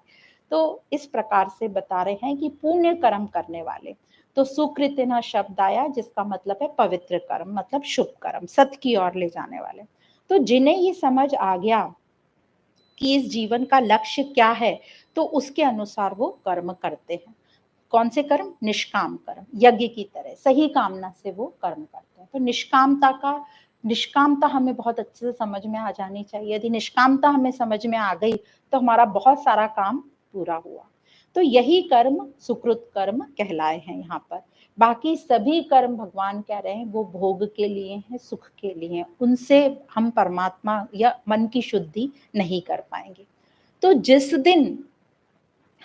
तो इस प्रकार से बता रहे हैं कि पुण्य कर्म करने वाले, तो सुकृतिना शब्द आया जिसका मतलब है पवित्र कर्म, मतलब शुभ कर्म, सत की ओर ले जाने वाले। तो जिन्हें ये समझ आ गया कि इस जीवन का लक्ष्य क्या है, तो उसके अनुसार वो कर्म करते हैं। कौन से कर्म? निष्काम कर्म, यज्ञ की तरह सही कामना से वो कर्म करते हैं। तो निष्कामता हमें बहुत अच्छे से समझ में आ जानी चाहिए। यदि निष्कामता हमें समझ में आ गई तो हमारा बहुत सारा काम पूरा हुआ। तो यही कर्म सुकृत कर्म कहलाए हैं यहाँ पर। बाकी सभी कर्म भगवान कह रहे हैं वो भोग के लिए हैं, सुख के लिए हैं, उनसे हम परमात्मा या मन की शुद्धि नहीं कर पाएंगे। तो जिस दिन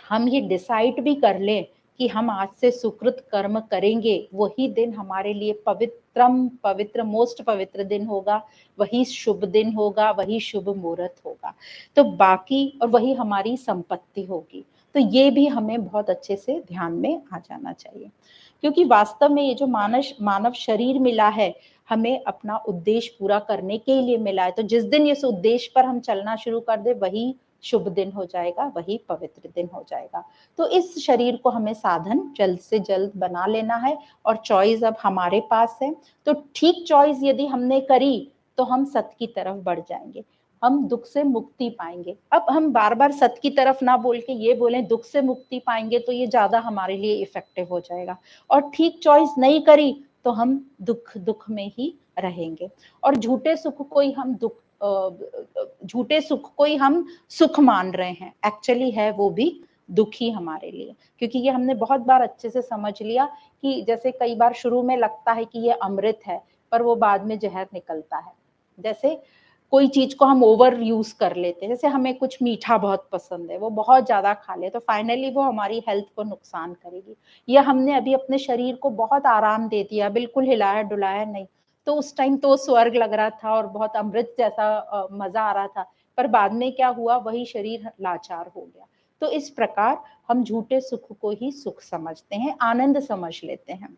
हम ये डिसाइड भी कर लें कि हम आज से सुकृत कर्म करेंगे, वही दिन हमारे लिए पवित्र मोस्ट पवित्र दिन होगा, वही शुभ दिन होगा, वही शुभ मुहूर्त होगा। तो बाकी और वही हमारी संपत्ति होगी। तो ये भी हमें बहुत अच्छे से ध्यान में आ जाना चाहिए, क्योंकि वास्तव में ये जो मानव शरीर मिला है, हमें अपना उद्देश्य पूरा करने के लिए मिला है। तो जिस दिन इस उद्देश्य पर हम चलना शुरू कर दे, वही शुभ दिन हो जाएगा, वही पवित्र दिन हो जाएगा। तो इस शरीर को हमें साधन जल्द से जल्द बना लेना है, और चॉइस अब हमारे पास है। तो ठीक चॉइस यदि हमने करी तो हम सत की तरफ बढ़ जाएंगे, हम दुख से मुक्ति पाएंगे। अब हम बार बार सत की तरफ ना बोल के ये बोलें दुख से मुक्ति पाएंगे, तो ये ज्यादा हमारे लिए इफेक्टिव हो जाएगा। और ठीक चॉइस नहीं करी तो हम दुख में ही रहेंगे, और झूठे सुख को ही हम सुख मान रहे हैं, एक्चुअली है वो भी दुखी हमारे लिए। क्योंकि ये हमने बहुत बार अच्छे से समझ लिया कि जैसे कई बार शुरू में लगता है कि ये अमृत है, पर वो बाद में जहर निकलता है। जैसे कोई चीज को हम ओवर यूज कर लेते हैं, जैसे हमें कुछ मीठा बहुत पसंद है, वो बहुत ज्यादा खा ले तो फाइनली वो हमारी हेल्थ को नुकसान करेगी। या हमने अभी अपने शरीर को बहुत आराम दे दिया, बिल्कुल हिलाया डुलाया नहीं, तो उस टाइम तो स्वर्ग लग रहा था और बहुत अमृत जैसा मजा आ रहा था, पर बाद में क्या हुआ, वही शरीर लाचार हो गया। तो इस प्रकार हम झूठे सुख को ही सुख समझते हैं, आनंद समझ लेते हैं।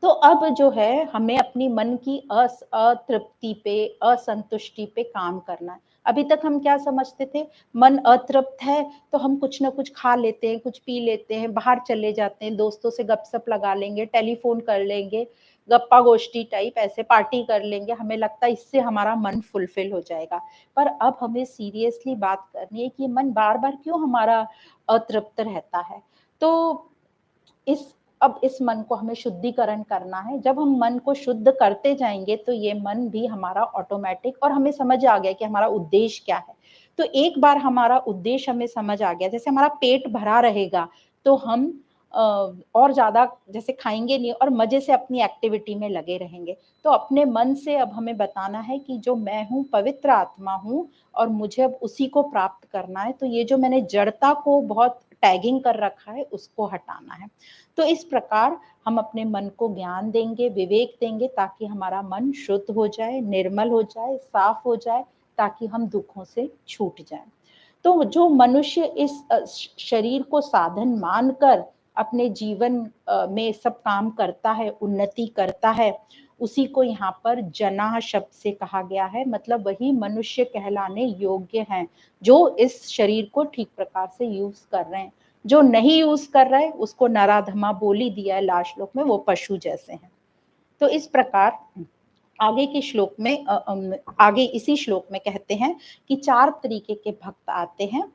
तो अब जो है हमें अपनी मन की अतृप्ति पे, असंतुष्टि पे काम करना है। अभी तक हम क्या समझते थे, मन अतृप्त है तो हम कुछ ना कुछ खा लेते हैं, कुछ पी लेते हैं, बाहर चले जाते हैं, दोस्तों से गपशप लगा लेंगे, टेलीफोन कर लेंगे, गप्पा गोष्ठी टाइप ऐसे पार्टी कर लेंगे, हमें लगता है इससे हमारा मन फुलफिल हो जाएगा। पर अब हमें सीरियसली बात करनी है कि मन बार बार क्यों हमारा अतृप्त रहता है। तो इस अब इस मन को हमें शुद्धिकरण करना है। जब हम मन को शुद्ध करते जाएंगे तो ये मन भी हमारा ऑटोमेटिक, और हमें समझ आ गया कि हमारा उद्देश्य क्या है। तो एक बार हमारा उद्देश्य हमें समझ आ गया, जैसे हमारा पेट भरा रहेगा तो हम और ज्यादा जैसे खाएंगे नहीं और मजे से अपनी एक्टिविटी में लगे रहेंगे। तो अपने मन से अब हमें बताना है कि जो मैं हूँ पवित्र आत्मा हूँ, और मुझे अब उसी को प्राप्त करना है। तो ये जो मैंने जड़ता को बहुत टैगिंग कर रखा है उसको हटाना है। तो इस प्रकार हम अपने मन को ज्ञान देंगे, विवेक देंगे, ताकि हमारा मन शुद्ध हो जाए, निर्मल हो जाए, साफ हो जाए, ताकि हम दुखों से छूट जाएं। तो जो मनुष्य इस शरीर को साधन मानकर अपने जीवन में सब काम करता है, उन्नति करता है, उसी को यहाँ पर जना शब्द से कहा गया है। मतलब वही मनुष्य कहलाने योग्य हैं जो इस शरीर को ठीक प्रकार से यूज कर रहे हैं। जो नहीं यूज कर रहा है उसको नराधमा बोल ही दिया है लास्ट श्लोक में, वो पशु जैसे हैं। तो इस प्रकार आगे के श्लोक में आगे इसी श्लोक में कहते हैं कि 4 तरीके के भक्त आते हैं,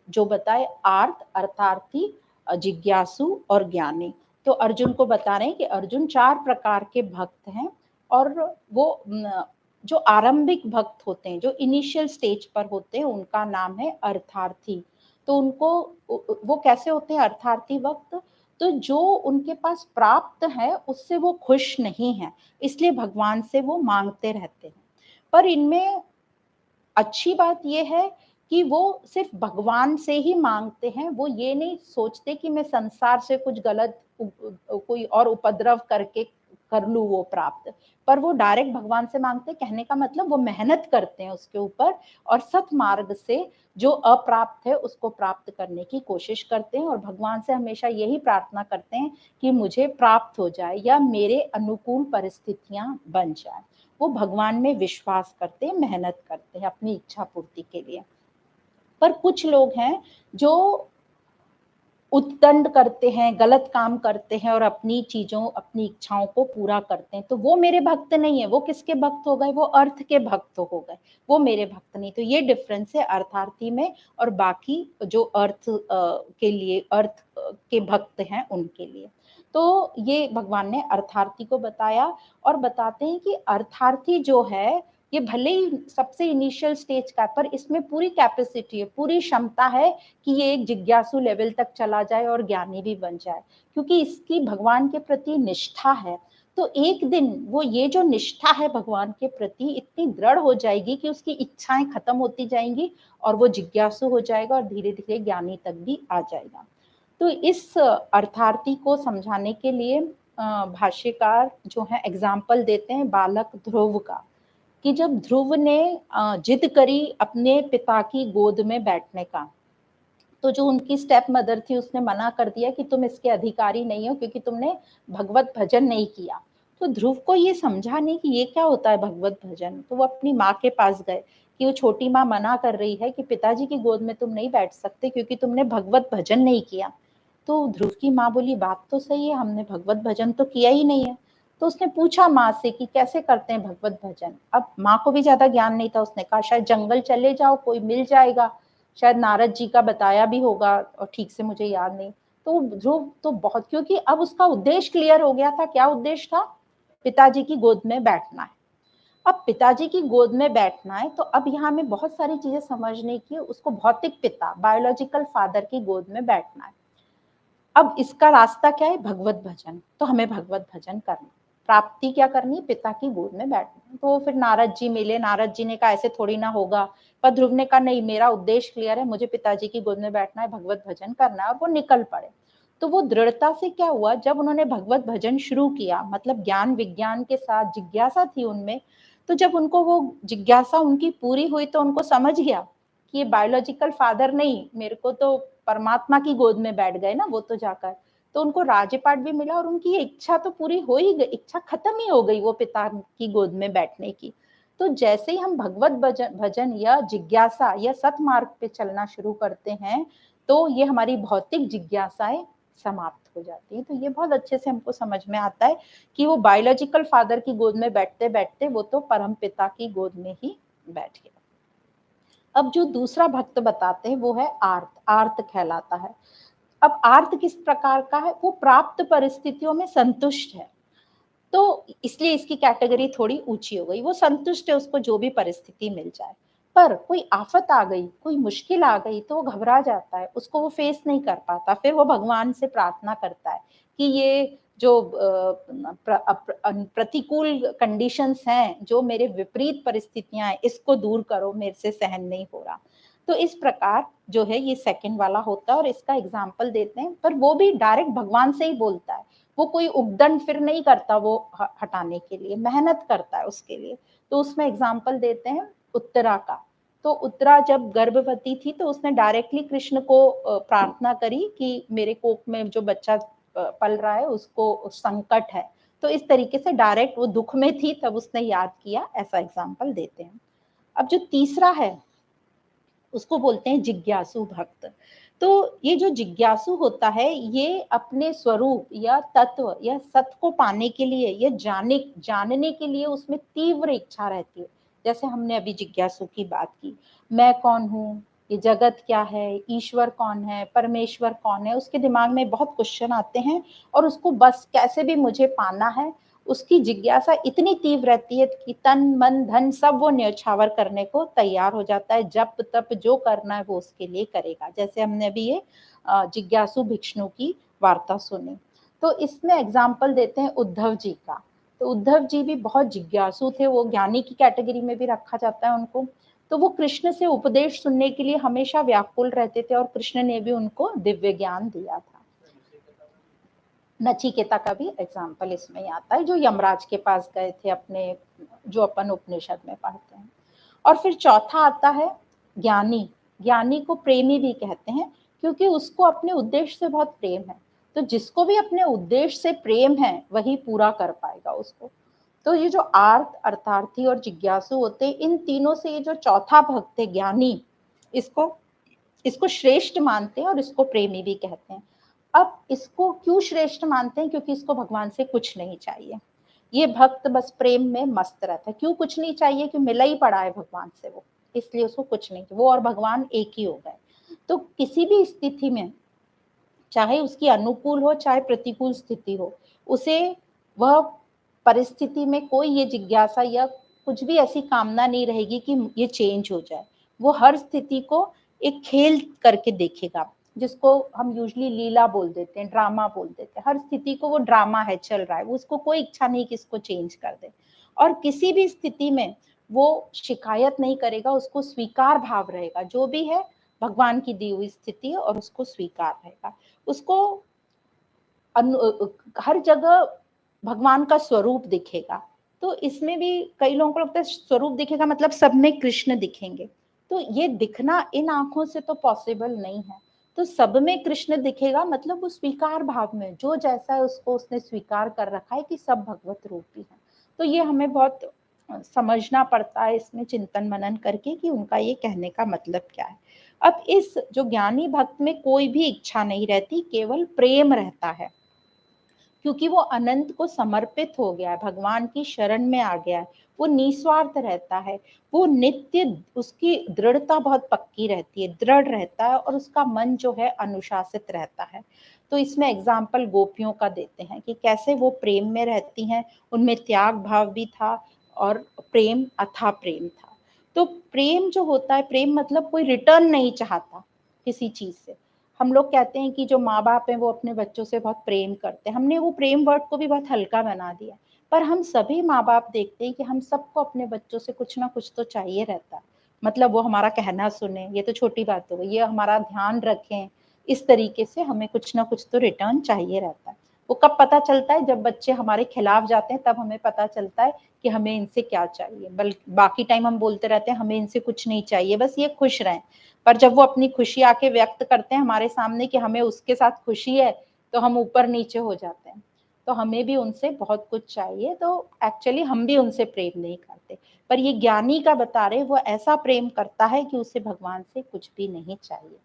जो बताए आर्त, अर्थार्थी, जिज्ञासु और ज्ञानी। तो अर्जुन को बता रहे हैं कि अर्जुन 4 प्रकार के भक्त हैं, और वो जो आरंभिक भक्त होते हैं, जो इनिशियल स्टेज पर होते हैं, उनका नाम है अर्थार्थी। तो उनको वो कैसे होते हैं अर्थार्थी भक्त, तो जो उनके पास प्राप्त है उससे वो खुश नहीं है, इसलिए भगवान से वो मांगते रहते हैं। पर इनमें अच्छी बात यह है कि वो सिर्फ भगवान से ही मांगते हैं, वो ये नहीं सोचते कि मैं संसार से कुछ गलत कोई और उपद्रव करके कर लूं वो प्राप्त, पर वो डायरेक्ट भगवान से मांगते, कहने का मतलब वो मेहनत करते हैं उसके ऊपर और सत मार्ग से जो अप्राप्त है उसको प्राप्त करने की कोशिश करते हैं और भगवान से हमेशा यही प्रार्थना करते हैं कि मुझे प्राप्त हो जाए या मेरे अनुकूल परिस्थितियां बन जाए। वो भगवान में विश्वास करते हैं, मेहनत करते हैं अपनी इच्छा पूर्ति के लिए। पर कुछ लोग हैं जो उद्दंड करते हैं, गलत काम करते हैं और अपनी चीजों, अपनी इच्छाओं को पूरा करते हैं, तो वो मेरे भक्त नहीं है। वो किसके भक्त हो गए? वो अर्थ के भक्त हो गए, वो मेरे भक्त नहीं। तो ये डिफरेंस है अर्थार्थी में और बाकी जो अर्थ के लिए, अर्थ के भक्त हैं उनके लिए। तो ये भगवान ने अर्थार्थी को बताया और बताते हैं कि अर्थार्थी जो है ये भले ही सबसे इनिशियल स्टेज का, पर इसमें पूरी कैपेसिटी है, पूरी क्षमता है कि ये एक जिज्ञासु लेवल तक चला जाए और ज्ञानी भी बन जाए, क्योंकि इसकी भगवान के प्रति निष्ठा है। तो एक दिन वो ये जो निष्ठा है भगवान के प्रति इतनी दृढ़ हो जाएगी कि उसकी इच्छाएं खत्म होती जाएंगी और वो जिज्ञासु हो जाएगा और धीरे धीरे ज्ञानी तक भी आ जाएगा। तो इस अर्थार्थी को समझाने के लिए भाष्यकार जो है एग्जाम्पल देते हैं बालक ध्रुव का, कि जब ध्रुव ने जिद करी अपने पिता की गोद में बैठने का, तो जो उनकी स्टेप मदर थी उसने मना कर दिया कि तुम इसके अधिकारी नहीं हो क्योंकि तुमने भगवत भजन नहीं किया। तो ध्रुव को ये समझा नहीं कि ये क्या होता है भगवत भजन, तो वो अपनी माँ के पास गए कि वो छोटी माँ मना कर रही है कि पिताजी की गोद में तुम नहीं बैठ सकते क्योंकि तुमने भगवत भजन नहीं किया। तो ध्रुव की माँ बोली बात तो सही है, हमने भगवत भजन तो किया ही नहीं है। तो उसने पूछा माँ से कि कैसे करते हैं भगवत भजन। अब माँ को भी ज्यादा ज्ञान नहीं था, उसने कहा शायद जंगल चले जाओ, कोई मिल जाएगा, शायद नारद जी का बताया भी होगा और ठीक से मुझे याद नहीं। तो ध्रुव तो बहुत, क्योंकि अब उसका उद्देश्य क्लियर हो गया था। क्या उद्देश्य था? पिताजी की गोद में बैठना है। अब पिताजी की गोद में बैठना है तो अब यहाँ में बहुत सारी चीजें समझने की, उसको भौतिक पिता, बायोलॉजिकल फादर की गोद में बैठना है। अब इसका रास्ता क्या है? भगवत भजन। तो हमें भगवत भजन करना, प्राप्ति क्या करनी? पिता की गोद में बैठना। तो फिर नारद जी मिले, नारद जी ने कहा ऐसे थोड़ी ना होगा, पर ध्रुव ने कहा नहीं, मेरा उद्देश्य क्लियर है, मुझे पिताजी की गोद में बैठना है, भगवत भजन करना है, और वो निकल पड़े। तो वो दृढ़ता से क्या हुआ, जब उन्होंने भगवत भजन शुरू किया, मतलब ज्ञान विज्ञान के साथ जिज्ञासा थी उनमें, तो जब उनको वो जिज्ञासा उनकी पूरी हुई तो उनको समझ गया कि ये बायोलॉजिकल फादर नहीं, मेरे को तो परमात्मा की गोद में बैठ गए ना वो तो जाकर। तो उनको राज्यपाठ भी मिला और उनकी इच्छा तो पूरी हो ही गई, इच्छा खत्म ही हो गई वो पिता की गोद में बैठने की। तो जैसे ही हम भगवत भजन या जिज्ञासा या सतमार्ग पे चलना शुरू करते हैं तो ये हमारी भौतिक जिज्ञासाएं समाप्त हो जाती है। तो ये बहुत अच्छे से हमको समझ में आता है कि वो बायोलॉजिकल फादर की गोद में बैठते बैठते वो तो परम पिता की गोद में ही बैठ गया। अब जो दूसरा भक्त बताते हैं वो है आर्त। आर्त कहलाता है। अब आर्त किस प्रकार का है? वो प्राप्त परिस्थितियों में संतुष्ट है, तो इसलिए इसकी कैटेगरी थोड़ी ऊंची हो गई। वो संतुष्ट है, उसको जो भी परिस्थिति मिल जाए। पर कोई आफत आ गई, कोई मुश्किल आ गई तो वो घबरा जाता है, उसको वो फेस नहीं कर पाता। फिर वो भगवान से प्रार्थना करता है कि ये जो प्रतिकूल कंडीशंस हैं, जो मेरे विपरीत परिस्थितियां हैं, इसको दूर करो, मेरे से सहन नहीं हो रहा। तो इस प्रकार जो है ये सेकंड वाला होता है और इसका एग्जाम्पल देते हैं, पर वो भी डायरेक्ट भगवान से ही बोलता है। वो कोई उद्दंड फिर नहीं करता, वो हटाने के लिए मेहनत करता है उसके लिए। तो उसमें एग्जाम्पल देते हैं उत्तरा का। तो उत्तरा जब गर्भवती थी तो उसने डायरेक्टली कृष्ण को प्रार्थना करी कि मेरे कोख में जो बच्चा पल रहा है उसको संकट है। तो इस तरीके से डायरेक्ट वो दुख में थी तब उसने याद किया, ऐसा एग्जाम्पल देते हैं। अब जो तीसरा है उसको बोलते हैं जिज्ञासु भक्त। तो ये जो जिज्ञासु होता है ये अपने स्वरूप या तत्व या सत्य को पाने के लिए या जानने के लिए उसमें तीव्र इच्छा रहती है। जैसे हमने अभी जिज्ञासु की बात की, मैं कौन हूँ, ये जगत क्या है, ईश्वर कौन है, परमेश्वर कौन है, उसके दिमाग में बहुत क्वेश्चन आते हैं और उसको बस कैसे भी मुझे पाना है। उसकी जिज्ञासा इतनी तीव्र रहती है कि तन मन धन सब वो न्यौछावर करने को तैयार हो जाता है, जप तप जो करना है वो उसके लिए करेगा। जैसे हमने अभी ये जिज्ञासु भिक्षु की वार्ता सुनी। तो इसमें एग्जाम्पल देते हैं उद्धव जी का। तो उद्धव जी भी बहुत जिज्ञासु थे, वो ज्ञानी की कैटेगरी में भी रखा जाता है उनको। तो वो कृष्ण से उपदेश सुनने के लिए हमेशा व्याकुल रहते थे और कृष्ण ने भी उनको दिव्य ज्ञान दिया था। नचिकेता का भी एग्जाम्पल इसमें ही आता है, जो यमराज के पास गए थे अपने, जो अपन उपनिषद में पढ़ते हैं। और फिर चौथा आता है ज्ञानी। ज्ञानी को प्रेमी भी कहते हैं, क्योंकि उसको अपने उद्देश्य से बहुत प्रेम है। तो जिसको भी अपने उद्देश्य से प्रेम है वही पूरा कर पाएगा उसको। तो ये जो आर्त, अर्थार्थी और जिज्ञासु होते, इन तीनों से ये जो चौथा भक्त है ज्ञानी, इसको इसको श्रेष्ठ मानते हैं और इसको प्रेमी भी कहते हैं। अब इसको क्यों श्रेष्ठ मानते हैं? क्योंकि इसको भगवान से कुछ नहीं चाहिए। ये भक्त बस प्रेम में मस्त रहता है। क्यों कुछ नहीं चाहिए? कि मिला ही पड़ा है भगवान से वो, इसलिए उसको कुछ नहीं, वो और भगवान एक ही हो गए। तो किसी भी स्थिति में, चाहे उसकी अनुकूल हो चाहे प्रतिकूल स्थिति हो, उसे वह परिस्थिति में कोई ये जिज्ञासा या कुछ भी ऐसी कामना नहीं रहेगी कि ये चेंज हो जाए। वो हर स्थिति को एक खेल करके देखेगा, जिसको हम यूजली लीला बोल देते हैं, ड्रामा बोल देते हैं। हर स्थिति को वो ड्रामा है, चल रहा है, उसको कोई इच्छा नहीं कि इसको चेंज कर दे। और किसी भी स्थिति में वो शिकायत नहीं करेगा, उसको स्वीकार भाव रहेगा। जो भी है भगवान की दी हुई स्थिति है और उसको स्वीकार रहेगा। उसको हर जगह भगवान का स्वरूप दिखेगा। तो इसमें भी कई लोगों को लगता है स्वरूप दिखेगा मतलब सब में कृष्ण दिखेंगे। तो ये दिखना इन आंखों से तो पॉसिबल नहीं है। तो सब में कृष्ण दिखेगा मतलब वो स्वीकार भाव में, जो जैसा है उसको उसने स्वीकार कर रखा है कि सब भगवत रूप ही है। तो ये हमें बहुत समझना पड़ता है इसमें चिंतन मनन करके कि उनका ये कहने का मतलब क्या है। अब इस जो ज्ञानी भक्त में कोई भी इच्छा नहीं रहती, केवल प्रेम रहता है, क्योंकि वो अनंत को समर्पित हो गया है, भगवान की शरण में आ गया है। वो निस्वार्थ रहता है, वो नित्य, उसकी दृढ़ता बहुत पक्की रहती है, दृढ़ रहता है, और उसका मन जो है अनुशासित रहता है। तो इसमें एग्जाम्पल गोपियों का देते हैं कि कैसे वो प्रेम में रहती हैं, उनमें त्याग भाव भी था और प्रेम अथा प्रेम था। तो प्रेम जो होता है, प्रेम मतलब कोई रिटर्न नहीं चाहता किसी चीज से। हम लोग कहते हैं कि जो माँ बाप हैं वो अपने बच्चों से बहुत प्रेम करते हैं, हमने वो प्रेम वर्ड को भी बहुत हल्का बना दिया। पर हम सभी माँ बाप देखते हैं कि हम सबको अपने बच्चों से कुछ ना कुछ तो चाहिए रहता है। मतलब वो हमारा कहना सुने, ये तो छोटी बात हो गई, ये हमारा ध्यान रखें, इस तरीके से हमें कुछ ना कुछ तो रिटर्न चाहिए रहता है। वो कब पता चलता है? जब बच्चे हमारे खिलाफ जाते हैं, तब हमें पता चलता है कि हमें इनसे क्या चाहिए। बल्कि बाकी टाइम हम बोलते रहते हैं हमें इनसे कुछ नहीं चाहिए, बस ये खुश रहें। पर जब वो अपनी खुशी आके व्यक्त करते हैं हमारे सामने कि हमें उसके साथ खुशी है, तो हम ऊपर नीचे हो जाते हैं। तो हमें भी उनसे बहुत कुछ चाहिए, तो एक्चुअली हम भी उनसे प्रेम नहीं करते। पर ये ज्ञानी का बता रहे, वो ऐसा प्रेम करता है कि उसे भगवान से कुछ भी नहीं चाहिए।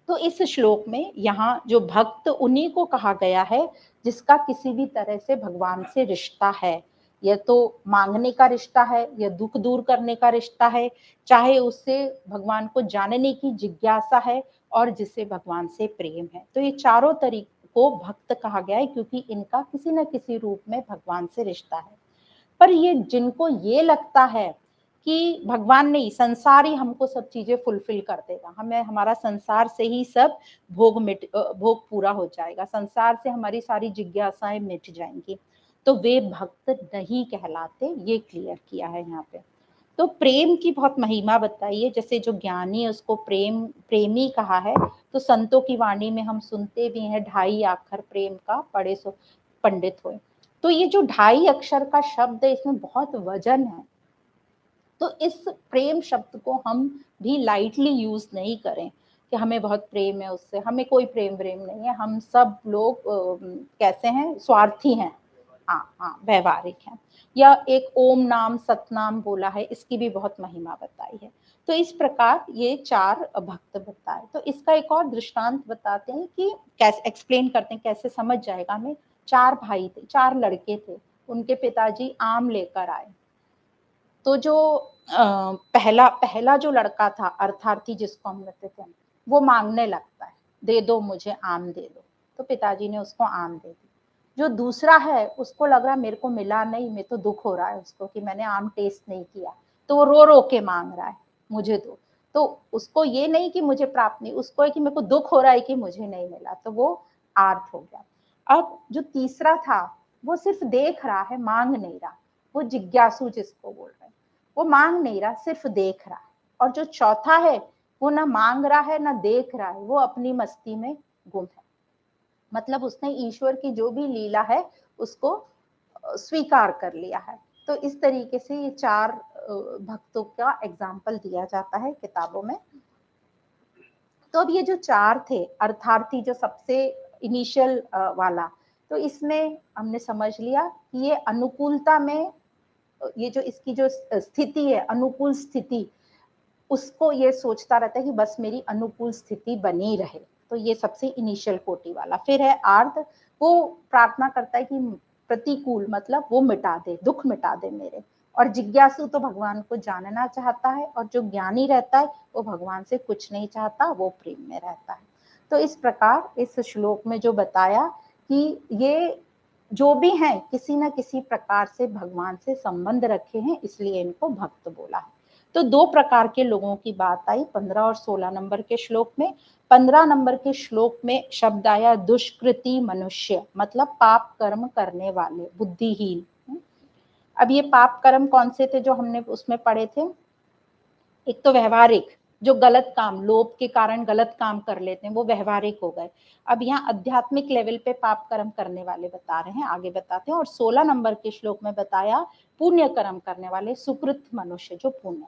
तो इस श्लोक में यहाँ जो भक्त, उन्हीं को कहा गया है जिसका किसी भी तरह से भगवान से रिश्ता है। यह तो मांगने का रिश्ता है, या दुख दूर करने का रिश्ता है, चाहे उससे भगवान को जानने की जिज्ञासा है, और जिसे भगवान से प्रेम है। तो ये चारों तरीकों को भक्त कहा गया है, क्योंकि इनका किसी न किसी रूप में भगवान से रिश्ता है। पर ये जिनको ये लगता है कि भगवान नहीं, संसार ही हमको सब चीजें फुलफिल कर देगा, हमें हमारा संसार से ही सब भोग पूरा हो जाएगा, संसार से हमारी सारी जिज्ञासाएं मिट जाएंगी, तो वे भक्त नहीं कहलाते। ये क्लियर किया है यहाँ पे। तो प्रेम की बहुत महिमा बताई है। जैसे जो ज्ञानी है उसको प्रेमी कहा है। तो संतों की वाणी में हम सुनते भी हैं, ढाई आखर प्रेम का पढ़े सो पंडित होए। तो ये जो ढाई अक्षर का शब्द है, इसमें बहुत वजन है। तो इस प्रेम शब्द को हम भी लाइटली यूज नहीं करें कि हमें बहुत प्रेम है उससे। हमें कोई प्रेम नहीं है, हम सब लोग कैसे हैं, स्वार्थी हैं। हाँ हाँ, व्यवहारिक हैं। या एक ओम नाम सतनाम बोला है, इसकी भी बहुत महिमा बताई है। तो इस प्रकार ये चार भक्त बताए। तो इसका एक और दृष्टांत बताते हैं कि कैसे एक्सप्लेन करते हैं, कैसे समझ जाएगा हमें। चार भाई थे, चार लड़के थे, उनके पिताजी आम लेकर आए। तो जो पहला पहला जो लड़का था, अर्थार्थी जिसको हम कहते थे, वो मांगने लगता है, दे दो मुझे आम दे दो। तो पिताजी ने उसको आम दे दी। जो दूसरा है उसको लग रहा मेरे को मिला नहीं, मेरे तो दुख हो रहा है उसको कि मैंने आम टेस्ट नहीं किया, तो वो रो रो के मांग रहा है मुझे दो। तो उसको ये नहीं कि मुझे प्राप्त नहीं, उसको है कि मेरे को दुख हो रहा है कि मुझे नहीं मिला, तो वो आर्थ हो गया। अब जो तीसरा था वो सिर्फ देख रहा है, मांग नहीं रहा, वो जिज्ञासु जिसको बोल रहे हैं, वो मांग नहीं रहा, सिर्फ देख रहा है। और जो चौथा है वो ना मांग रहा है ना देख रहा है, वो अपनी मस्ती में गुम है। मतलब उसने ईश्वर की जो भी लीला है उसको स्वीकार कर लिया है। तो इस तरीके से ये 4 भक्तों का एग्जाम्पल दिया जाता है किताबों में। तो अब ये जो 4 थे अर्थार्थी, जो सबसे इनिशियल वाला, तो इसमें हमने समझ लिया कि ये अनुकूलता में, ये जो इसकी जो स्थिति है, अनुकूल स्थिति, उसको ये सोचता रहता है कि बस मेरी अनुकूल स्थिति बनी रहे। तो ये सबसे इनिशियल कोटि वाला। फिर है आर्थ, वो प्रार्थना करता है कि प्रतिकूल मतलब वो मिटा दे, दुख मिटा दे मेरे। और जिज्ञासु तो भगवान को जानना चाहता है, और जो ज्ञानी रहता है वो भगवान से कुछ नहीं चाहता, वो प्रेम में रहता है। तो इस प्रकार इस श्लोक में जो बताया कि ये जो भी हैं किसी न किसी प्रकार से भगवान से संबंध रखे हैं, इसलिए इनको भक्त बोला है। तो 2 प्रकार के लोगों की बात आई 15 और 16 नंबर के श्लोक में। 15 नंबर के श्लोक में शब्द आया दुष्कृति मनुष्य, मतलब पाप कर्म करने वाले, बुद्धिहीन। अब ये पाप कर्म कौन से थे जो हमने उसमें पढ़े थे? एक तो व्यवहारिक, जो गलत काम, लोभ के कारण गलत काम कर लेते हैं, वो व्यवहारिक हो गए। अब यहाँ आध्यात्मिक लेवल पे पाप कर्म करने वाले बता रहे हैं, आगे बताते हैं। और 16 नंबर के श्लोक में बताया पुण्य कर्म करने वाले, सुकृत मनुष्य, जो पुण्य।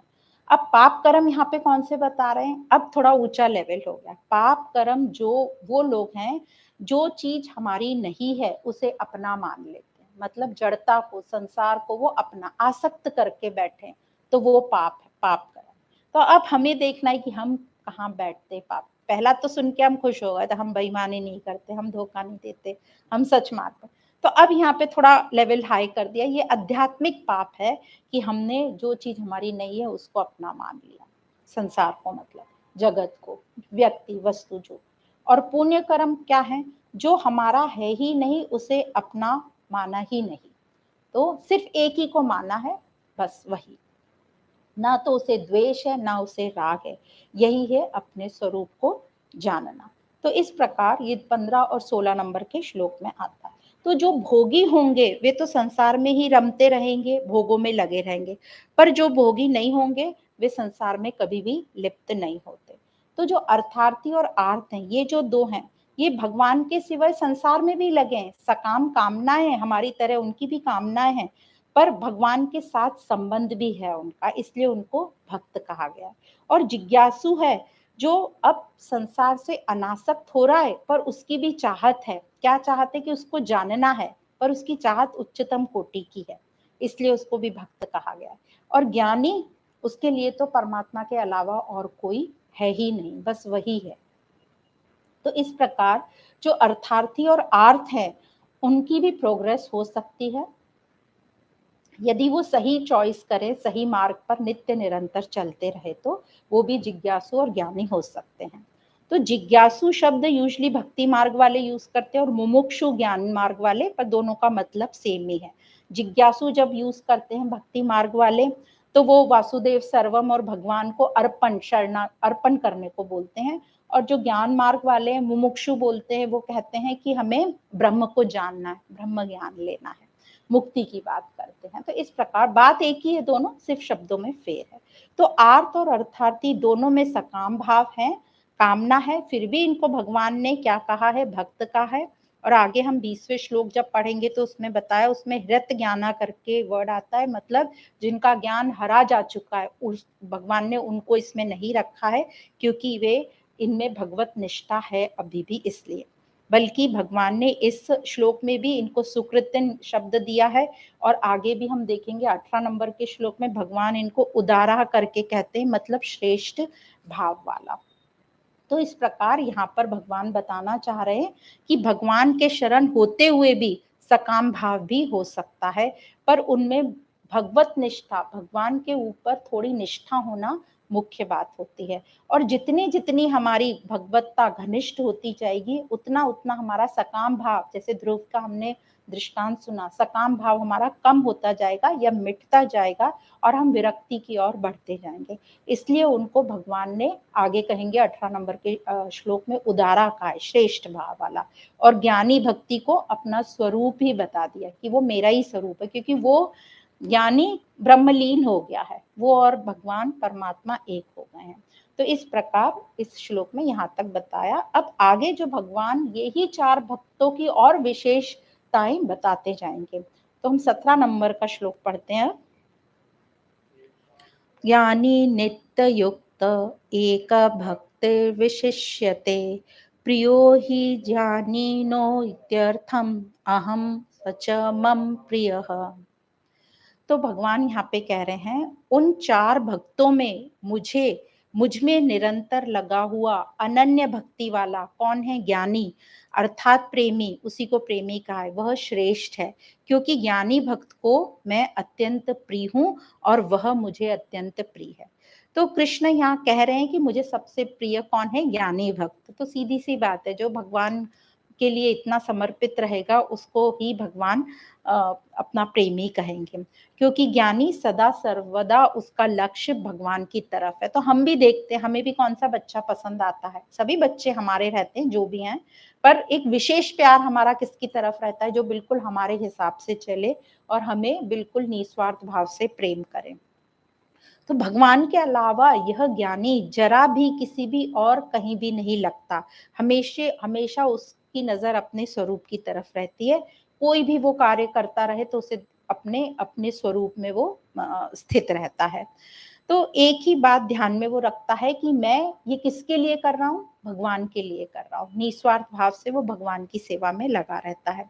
अब पाप कर्म यहाँ पे कौन से बता रहे हैं? अब थोड़ा ऊंचा लेवल हो गया। पाप कर्म जो वो लोग हैं जो चीज हमारी नहीं है उसे अपना मान लेते हैं, मतलब जड़ता को, संसार को वो अपना आसक्त करके बैठे, तो वो पाप है, पाप कर्म। तो अब हमें देखना है कि हम कहाँ बैठते पाप। पहला तो सुन के हम खुश हो गए, तो हम बेईमानी नहीं करते, हम धोखा नहीं देते, हम सच मारते। तो अब यहाँ पे थोड़ा लेवल हाई कर दिया, ये आध्यात्मिक पाप है कि हमने जो चीज हमारी नहीं है उसको अपना मान लिया, संसार को, मतलब जगत को, व्यक्ति, वस्तु जो। और पुण्य कर्म क्या है? जो हमारा है ही नहीं उसे अपना माना ही नहीं, तो सिर्फ एक ही को माना है, बस वही, ना तो उसे द्वेष है ना उसे राग है, यही है अपने स्वरूप को जानना। तो इस प्रकार ये 15 और 16 नंबर के श्लोक में आता है। तो जो भोगी होंगे वे तो संसार में ही रमते रहेंगे, भोगों में लगे रहेंगे, पर जो भोगी नहीं होंगे वे संसार में कभी भी लिप्त नहीं होते। तो जो अर्थार्थी और आर्त हैं, ये जो 2 हैं, ये भगवान के सिवाय संसार में भी लगे हैं, सकाम कामनाएं, हमारी तरह उनकी भी कामनाएं हैं, पर भगवान के साथ संबंध भी है उनका, इसलिए उनको भक्त कहा गया। और जिज्ञासु है, जो अब संसार से अनासक्त हो रहा है पर उसकी भी चाहत है, क्या चाहत है? कि उसको जानना है, पर उसकी चाहत उच्चतम कोटि की है, इसलिए उसको भी भक्त कहा गया है। और ज्ञानी, उसके लिए तो परमात्मा के अलावा और कोई है ही नहीं, बस वही है। तो इस प्रकार जो अर्थार्थी और आर्थ है उनकी भी प्रोग्रेस हो सकती है यदि वो सही चॉइस करे, सही मार्ग पर नित्य निरंतर चलते रहे, तो वो भी जिज्ञासु और ज्ञानी हो सकते हैं। तो जिज्ञासु शब्द यूजली भक्ति मार्ग वाले यूज करते हैं और मुमुक्षु ज्ञान मार्ग वाले, पर दोनों का मतलब सेम ही है। जिज्ञासु जब यूज करते हैं भक्ति मार्ग वाले, तो वो वासुदेव सर्वम और भगवान को अर्पण, शरणा अर्पण करने को बोलते हैं। और जो ज्ञान मार्ग वाले हैं, मुमुक्षु बोलते हैं, वो कहते हैं कि हमें ब्रह्म को जानना है, ब्रह्म ज्ञान लेना है, मुक्ति की बात करते हैं। तो इस प्रकार बात एक ही है, दोनों सिर्फ शब्दों में फेर है। तो आर्त और अर्थार्थी दोनों में सकाम भाव है, कामना है, फिर भी इनको भगवान ने क्या कहा है? भक्त कहा है। और आगे हम 20वें श्लोक जब पढ़ेंगे तो उसमें बताया, उसमें हृत ज्ञाना करके वर्ड आता है, मतलब जिनका ज्ञान हरा जा चुका है, उस भगवान ने उनको इसमें नहीं रखा है, क्योंकि वे इनमें भगवत निष्ठा है अभी भी, इसलिए। बल्कि भगवान ने इस श्लोक में भी इनको सुकृतिन शब्द दिया है। और आगे भी हम देखेंगे 18 नंबर के श्लोक में भगवान इनको उदारा करके कहते हैं, मतलब श्रेष्ठ भाव वाला। तो इस प्रकार यहाँ पर भगवान बताना चाह रहे हैं कि भगवान के शरण होते हुए भी सकाम भाव भी हो सकता है, पर उनमें भगवत निष्ठा, भगवान के ऊपर थोड़ी निष्ठा होना मुख्य बात होती है। और जितनी जितनी हमारी भगवत्ता घनिष्ठ होती जाएगी, उतना उतना हमारा सकाम भाव, जैसे ध्रुव का हमने दृष्टांत सुना, सकाम भाव हमारा कम होता जाएगा या मिटता जाएगा, और हम विरक्ति की ओर बढ़ते जाएंगे। इसलिए उनको भगवान ने आगे कहेंगे 18 नंबर के श्लोक में उदारा कहा है, श्रेष्ठ भाव वाला। और ज्ञानी भक्ति को अपना स्वरूप ही बता दिया कि वो मेरा ही स्वरूप है, क्योंकि वो ज्ञानी ब्रह्मलीन हो गया है, वो और भगवान परमात्मा एक हो गए हैं। तो इस प्रकार इस श्लोक में यहाँ तक बताया। अब आगे जो भगवान यही 4 भक्तों की और विशेषताएं बताते जाएंगे। तो हम 17 नंबर का श्लोक पढ़ते हैं। ज्ञानी नित्ययुक्त एक भक्तिर्विशिष्यते प्रियो हि ज्ञानिनो इत्यर्थम अहम सच मम प्रियः। तो भगवान यहाँ पे कह रहे हैं उन 4 भक्तों में मुझ में निरंतर लगा हुआ अनन्य भक्ति वाला कौन है? ज्ञानी अर्थात प्रेमी, उसी को प्रेमी कहा है, वह श्रेष्ठ है, क्योंकि ज्ञानी भक्त को मैं अत्यंत प्रिय हूँ और वह मुझे अत्यंत प्रिय है। तो कृष्ण यहाँ कह रहे हैं कि मुझे सबसे प्रिय कौन है? ज्ञानी भक्त। तो सीधी सी बात है, जो भगवान के लिए इतना समर्पित रहेगा उसको ही भगवान अपना प्रेमी कहेंगे, क्योंकि ज्ञानी सदा सर्वदा उसका लक्ष्य भगवान की तरफ है। तो हम भी देखते हैं, हमें भी कौन सा बच्चा पसंद आता है, सभी बच्चे हमारे रहते हैं जो भी हैं, पर एक विशेष प्यार हमारा किसकी तरफ रहता है? जो बिल्कुल हमारे हिसाब से चले और हमें बिल्कुल निस्वार्थ भाव से प्रेम करे। तो भगवान के अलावा यह ज्ञानी जरा भी किसी भी और कहीं भी नहीं लगता, हमेशा उसकी नजर अपने स्वरूप की तरफ रहती है। कोई भी वो कार्य करता रहे तो उसे अपने अपने स्वरूप में वो स्थित रहता है। तो एक ही बात ध्यान में वो रखता है कि मैं ये किसके लिए कर रहा हूँ? भगवान के लिए कर रहा हूँ। निस्वार्थ भाव से वो भगवान की सेवा में लगा रहता है।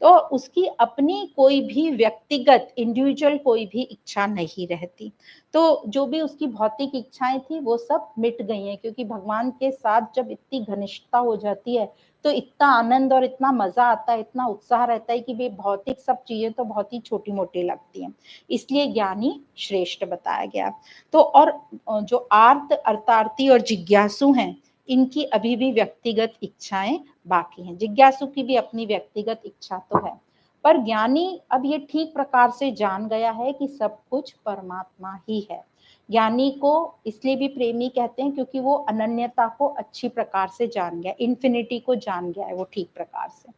तो उसकी अपनी कोई भी व्यक्तिगत इंडिविजुअल कोई भी इच्छा नहीं रहती। तो जो भी उसकी भौतिक इच्छाएं थी वो सब मिट गई हैं, क्योंकि भगवान के साथ जब इतनी घनिष्ठता हो जाती है तो इतना आनंद और इतना मजा आता है, इतना उत्साह रहता है कि वे भौतिक सब चीजें तो बहुत ही छोटी मोटी लगती हैं। इसलिए ज्ञानी श्रेष्ठ बताया गया। तो और जो अर्थार्थी और जिज्ञासु हैं, इनकी अभी भी व्यक्तिगत इच्छाएं बाकी हैं। जिज्ञासु की भी अपनी व्यक्तिगत इच्छा तो है, पर ज्ञानी अब ये ठीक प्रकार से जान गया है कि सब कुछ परमात्मा ही है। ज्ञानी को इसलिए भी प्रेमी कहते हैं क्योंकि वो अनन्यता को अच्छी प्रकार से जान गया, इन्फिनिटी को जान गया है वो ठीक प्रकार से।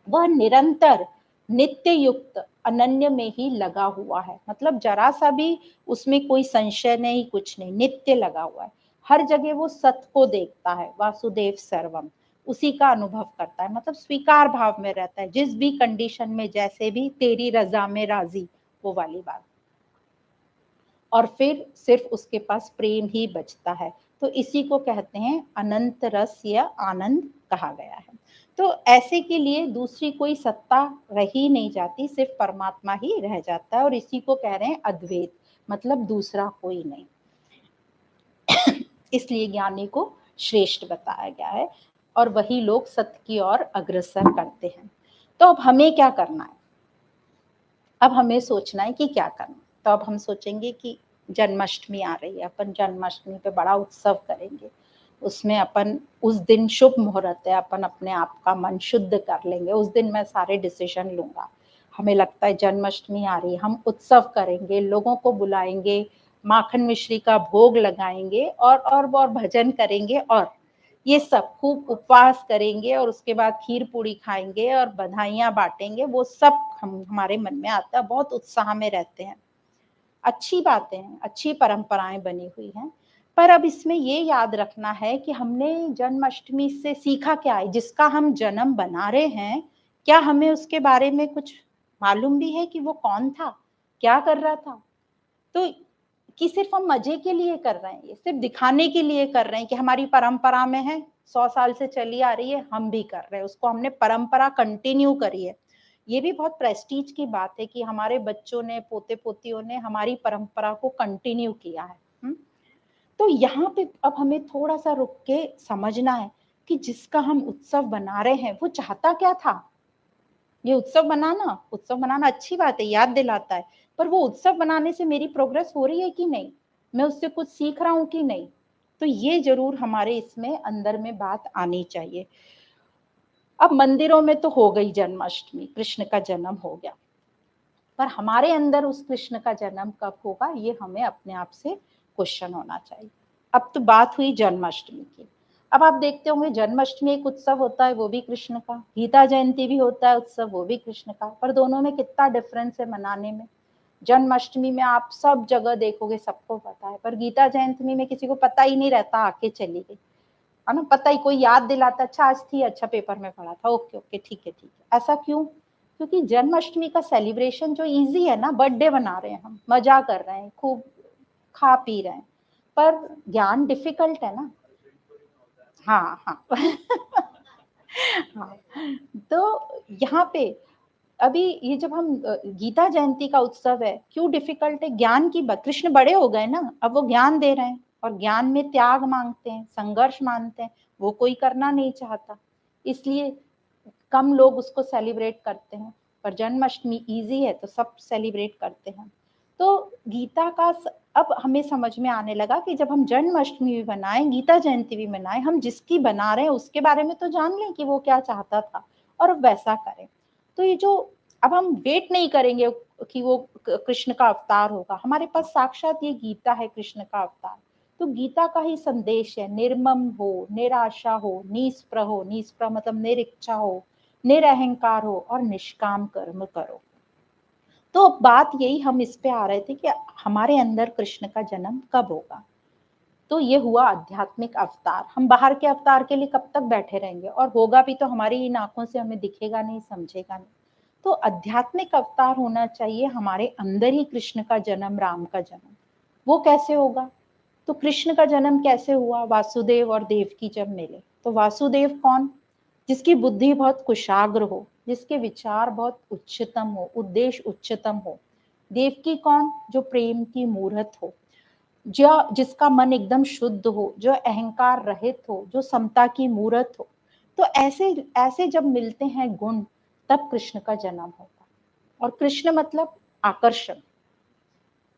वह निरंतर नित्य युक्त अनन्य में ही लगा हुआ है, मतलब जरा सा भी उसमें कोई संशय नहीं, कुछ नहीं, नित्य लगा हुआ है। हर जगह वो सत्य को देखता है, वासुदेव सर्वम, उसी का अनुभव करता है, मतलब स्वीकार भाव में रहता है, जिस भी कंडीशन में जैसे भी तेरी रजा में राजी, वो वाली बात। और फिर सिर्फ उसके पास प्रेम ही बचता है। तो इसी को कहते हैं अनंत रस या आनंद कहा गया है। तो ऐसे के लिए दूसरी कोई सत्ता रह ही नहीं जाती, सिर्फ परमात्मा ही रह जाता है, और इसी को कह रहे हैं अद्वैत, मतलब दूसरा कोई नहीं। इसलिए ज्ञानी को श्रेष्ठ बताया गया है और वही लोग सत्य की ओर अग्रसर करते हैं। तो अब हमें क्या करना है? अब हमें सोचना है कि क्या करना। तो अब हम सोचेंगे कि जन्माष्टमी आ रही है, अपन जन्माष्टमी पे बड़ा उत्सव करेंगे, उसमें अपन उस दिन शुभ मुहूर्त है, अपन अपने आप का मन शुद्ध कर लेंगे, उस दिन मैं सारे डिसीजन लूंगा। हमें लगता है जन्माष्टमी आ रही है, हम उत्सव करेंगे, लोगों को बुलाएंगे, माखन मिश्री का भोग लगाएंगे और भजन करेंगे, और ये सब खूब उपवास करेंगे, और उसके बाद खीर पूड़ी खाएंगे और बधाइयां बांटेंगे। वो सब हमारे मन में आता है, बहुत उत्साह में रहते हैं। अच्छी बातें हैं, अच्छी परंपराएं बनी हुई हैं, पर अब इसमें ये याद रखना है कि हमने जन्माष्टमी से सीखा क्या है? जिसका हम जन्म बना रहे हैं, क्या हमें उसके बारे में कुछ मालूम भी है कि वो कौन था, क्या कर रहा था? तो कि सिर्फ हम मजे के लिए कर रहे हैं, ये सिर्फ दिखाने के लिए कर रहे हैं कि हमारी परंपरा में है, 100 साल से चली आ रही है, हम भी कर रहे हैं, उसको हमने परंपरा कंटिन्यू करी है। ये भी बहुत प्रेस्टीज की बात है कि हमारे बच्चों ने, पोते पोतियों ने हमारी परंपरा को कंटिन्यू किया है। तो यहाँ पे अब हमें थोड़ा सा रुक के समझना है कि जिसका हम उत्सव बना रहे हैं वो चाहता क्या था। ये उत्सव बनाना अच्छी बात है, याद दिलाता है, पर वो उत्सव बनाने से मेरी प्रोग्रेस हो रही है कि नहीं, मैं उससे कुछ सीख रहा हूँ कि नहीं। तो ये जरूर हमारे इसमें अंदर में बात आनी चाहिए। अब मंदिरों में तो हो गई जन्माष्टमी, कृष्ण का जन्म हो गया, पर हमारे अंदर उस कृष्ण का जन्म कब होगा, ये हमें अपने आप से क्वेश्चन होना चाहिए। अब तो बात हुई जन्माष्टमी की। अब आप देखते होंगे जन्माष्टमी एक उत्सव होता है, वो भी कृष्ण का, गीता जयंती भी होता है उत्सव, वो भी कृष्ण का, पर दोनों में कितना डिफरेंस है मनाने में। जन्माष्टमी में आप सब जगह देखोगे सबको पता है, पर गीता जयंती में किसी को पता ही नहीं रहता, आके चली गई, है ना, पता ही, कोई याद दिलाता, अच्छा आज थी, अच्छा पेपर में पढ़ा था, ओके ओके ठीक है ठीक है। ऐसा क्यों? क्योंकि जन्माष्टमी का सेलिब्रेशन जो इजी है ना, बर्थडे बना रहे हैं हम, मजा कर रहे हैं, खूब खा पी रहे हैं, पर ज्ञान डिफिकल्ट है ना। हाँ हाँ हाँ, तो यहाँ पे अभी ये जब हम गीता जयंती का उत्सव है, क्यों डिफिकल्ट है? ज्ञान की बात, कृष्ण बड़े हो गए ना, अब वो ज्ञान दे रहे हैं और ज्ञान में त्याग मांगते हैं, संघर्ष मानते हैं, वो कोई करना नहीं चाहता, इसलिए कम लोग उसको सेलिब्रेट करते हैं। पर जन्माष्टमी इजी है तो सब सेलिब्रेट करते हैं। तो गीता का अब हमें समझ में आने लगा कि जब हम जन्माष्टमी भी मनाएं, गीता जयंती भी मनाएं, हम जिसकी बना रहे हैं उसके बारे में तो जान लें कि वो क्या चाहता था और वैसा करें। तो ये जो अब हम वेट नहीं करेंगे कि वो कृष्ण का अवतार होगा, हमारे पास साक्षात ये गीता है कृष्ण का अवतार। तो गीता का ही संदेश है, निर्मम हो, निराशा हो, निस्पृह हो, निस्पृह मतलब निरिच्छा हो, निरअहंकार हो और निष्काम कर्म करो। तो अब बात यही हम इस पे आ रहे थे कि हमारे अंदर कृष्ण का जन्म कब होगा। तो ये हुआ आध्यात्मिक अवतार। हम बाहर के अवतार के लिए कब तक बैठे रहेंगे, और होगा भी तो हमारी इन आंखों से हमें दिखेगा नहीं, समझेगा नहीं। तो आध्यात्मिक अवतार होना चाहिए, हमारे अंदर ही कृष्ण का जन्म, राम का जन्म। वो कैसे होगा? तो कृष्ण का जन्म कैसे हुआ? वासुदेव और देवकी जब मिले। तो वासुदेव कौन? जिसकी बुद्धि बहुत कुशाग्र हो, जिसके विचार बहुत उच्चतम हो, उद्देश्य उच्चतम हो। देवकी कौन? जो प्रेम की मूर्त हो, जो जिसका मन एकदम शुद्ध हो, जो अहंकार रहित हो, जो समता की मूर्त हो। तो ऐसे ऐसे जब मिलते हैं गुण, तब कृष्ण का जन्म होगा। और कृष्ण मतलब आकर्षण,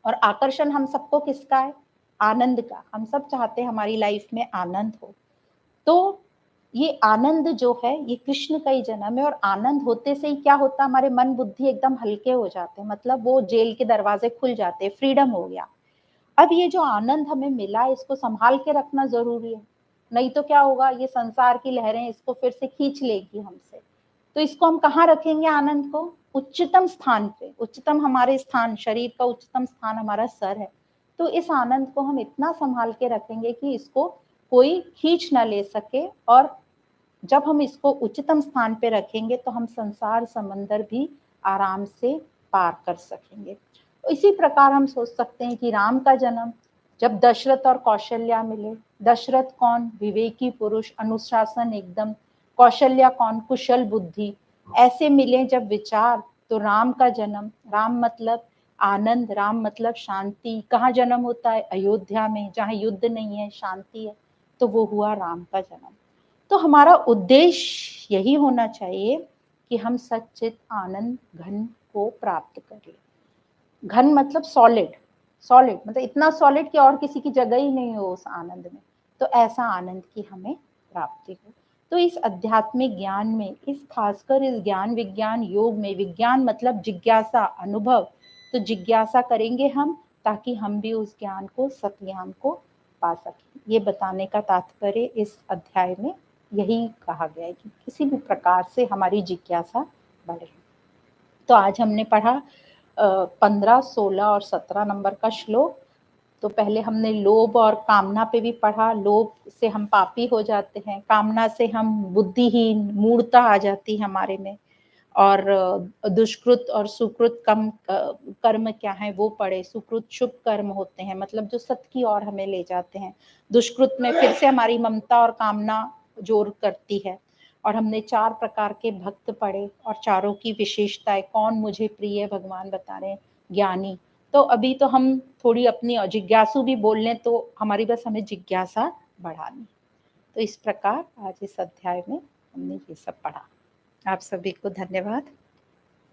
और आकर्षण हम सबको किसका है? आनंद का। हम सब चाहते हैं हमारी लाइफ में आनंद हो। तो ये आनंद जो है, ये कृष्ण का ही जन्म है। और आनंद होते से ही क्या होता है? हमारे मन बुद्धि एकदम हल्के हो जाते हैं, मतलब वो जेल के दरवाजे खुल जाते हैं, फ्रीडम हो गया। अब ये जो आनंद हमें मिला है, इसको संभाल के रखना जरूरी है, नहीं तो क्या होगा, ये संसार की लहरें इसको फिर से खींच लेगी हमसे। तो इसको हम कहाँ रखेंगे आनंद को? उच्चतम स्थान पे। उच्चतम हमारे स्थान, शरीर का उच्चतम स्थान हमारा सर है। तो इस आनंद को हम इतना संभाल के रखेंगे कि इसको कोई खींच ना ले सके, और जब हम इसको उच्चतम स्थान पे रखेंगे तो हम संसार समंदर भी आराम से पार कर सकेंगे। इसी प्रकार हम सोच सकते हैं कि राम का जन्म, जब दशरथ और कौशल्या मिले। दशरथ कौन? विवेकी पुरुष, अनुशासन एकदम। कौशल्या कौन? कुशल बुद्धि। ऐसे मिले जब विचार, तो राम का जन्म। राम मतलब आनंद, राम मतलब शांति। कहाँ जन्म होता है? अयोध्या में, जहाँ युद्ध नहीं है, शांति है। तो वो हुआ राम का जन्म। तो हमारा उद्देश्य यही होना चाहिए कि हम सच्चित आनंद घन को प्राप्त करें। घन मतलब सॉलिड, सॉलिड मतलब इतना सॉलिड कि और किसी की जगह ही नहीं हो उस आनंद में। तो ऐसा आनंद की हमें प्राप्ति हो। तो इस आध्यात्मिक ज्ञान में, इस खासकर इस ज्ञान विज्ञान योग में, विज्ञान मतलब जिज्ञासा, अनुभव, तो जिज्ञासा करेंगे हम, ताकि हम भी उस ज्ञान को, सत्ज्ञान को पा सकें। ये बताने का तात्पर्य इस अध्याय में यही कहा गया है कि किसी भी प्रकार से हमारी जिज्ञासा बढ़े। तो आज हमने पढ़ा 15, 16 और 17 नंबर का श्लोक। तो पहले हमने लोभ और कामना पे भी पढ़ा। लोभ से हम पापी हो जाते हैं, कामना से हम बुद्धिहीन, मूढ़ता आ जाती है हमारे में। और दुष्कृत और सुकृत कर्म क्या है वो पढ़े। सुकृत शुभ कर्म होते हैं, मतलब जो सत्य की ओर हमें ले जाते हैं। दुष्कृत में फिर से हमारी ममता और कामना जोर करती है। और हमने 4 प्रकार के भक्त पढ़े, और चारों की विशेषताएं, कौन मुझे प्रिय, भगवान बता रहे हैं, ज्ञानी। तो अभी तो हम थोड़ी अपनी जिज्ञासु भी बोल लें, तो हमारी बस हमें जिज्ञासा बढ़ानी। तो इस प्रकार आज इस अध्याय में हमने ये सब पढ़ा। आप सभी को धन्यवाद।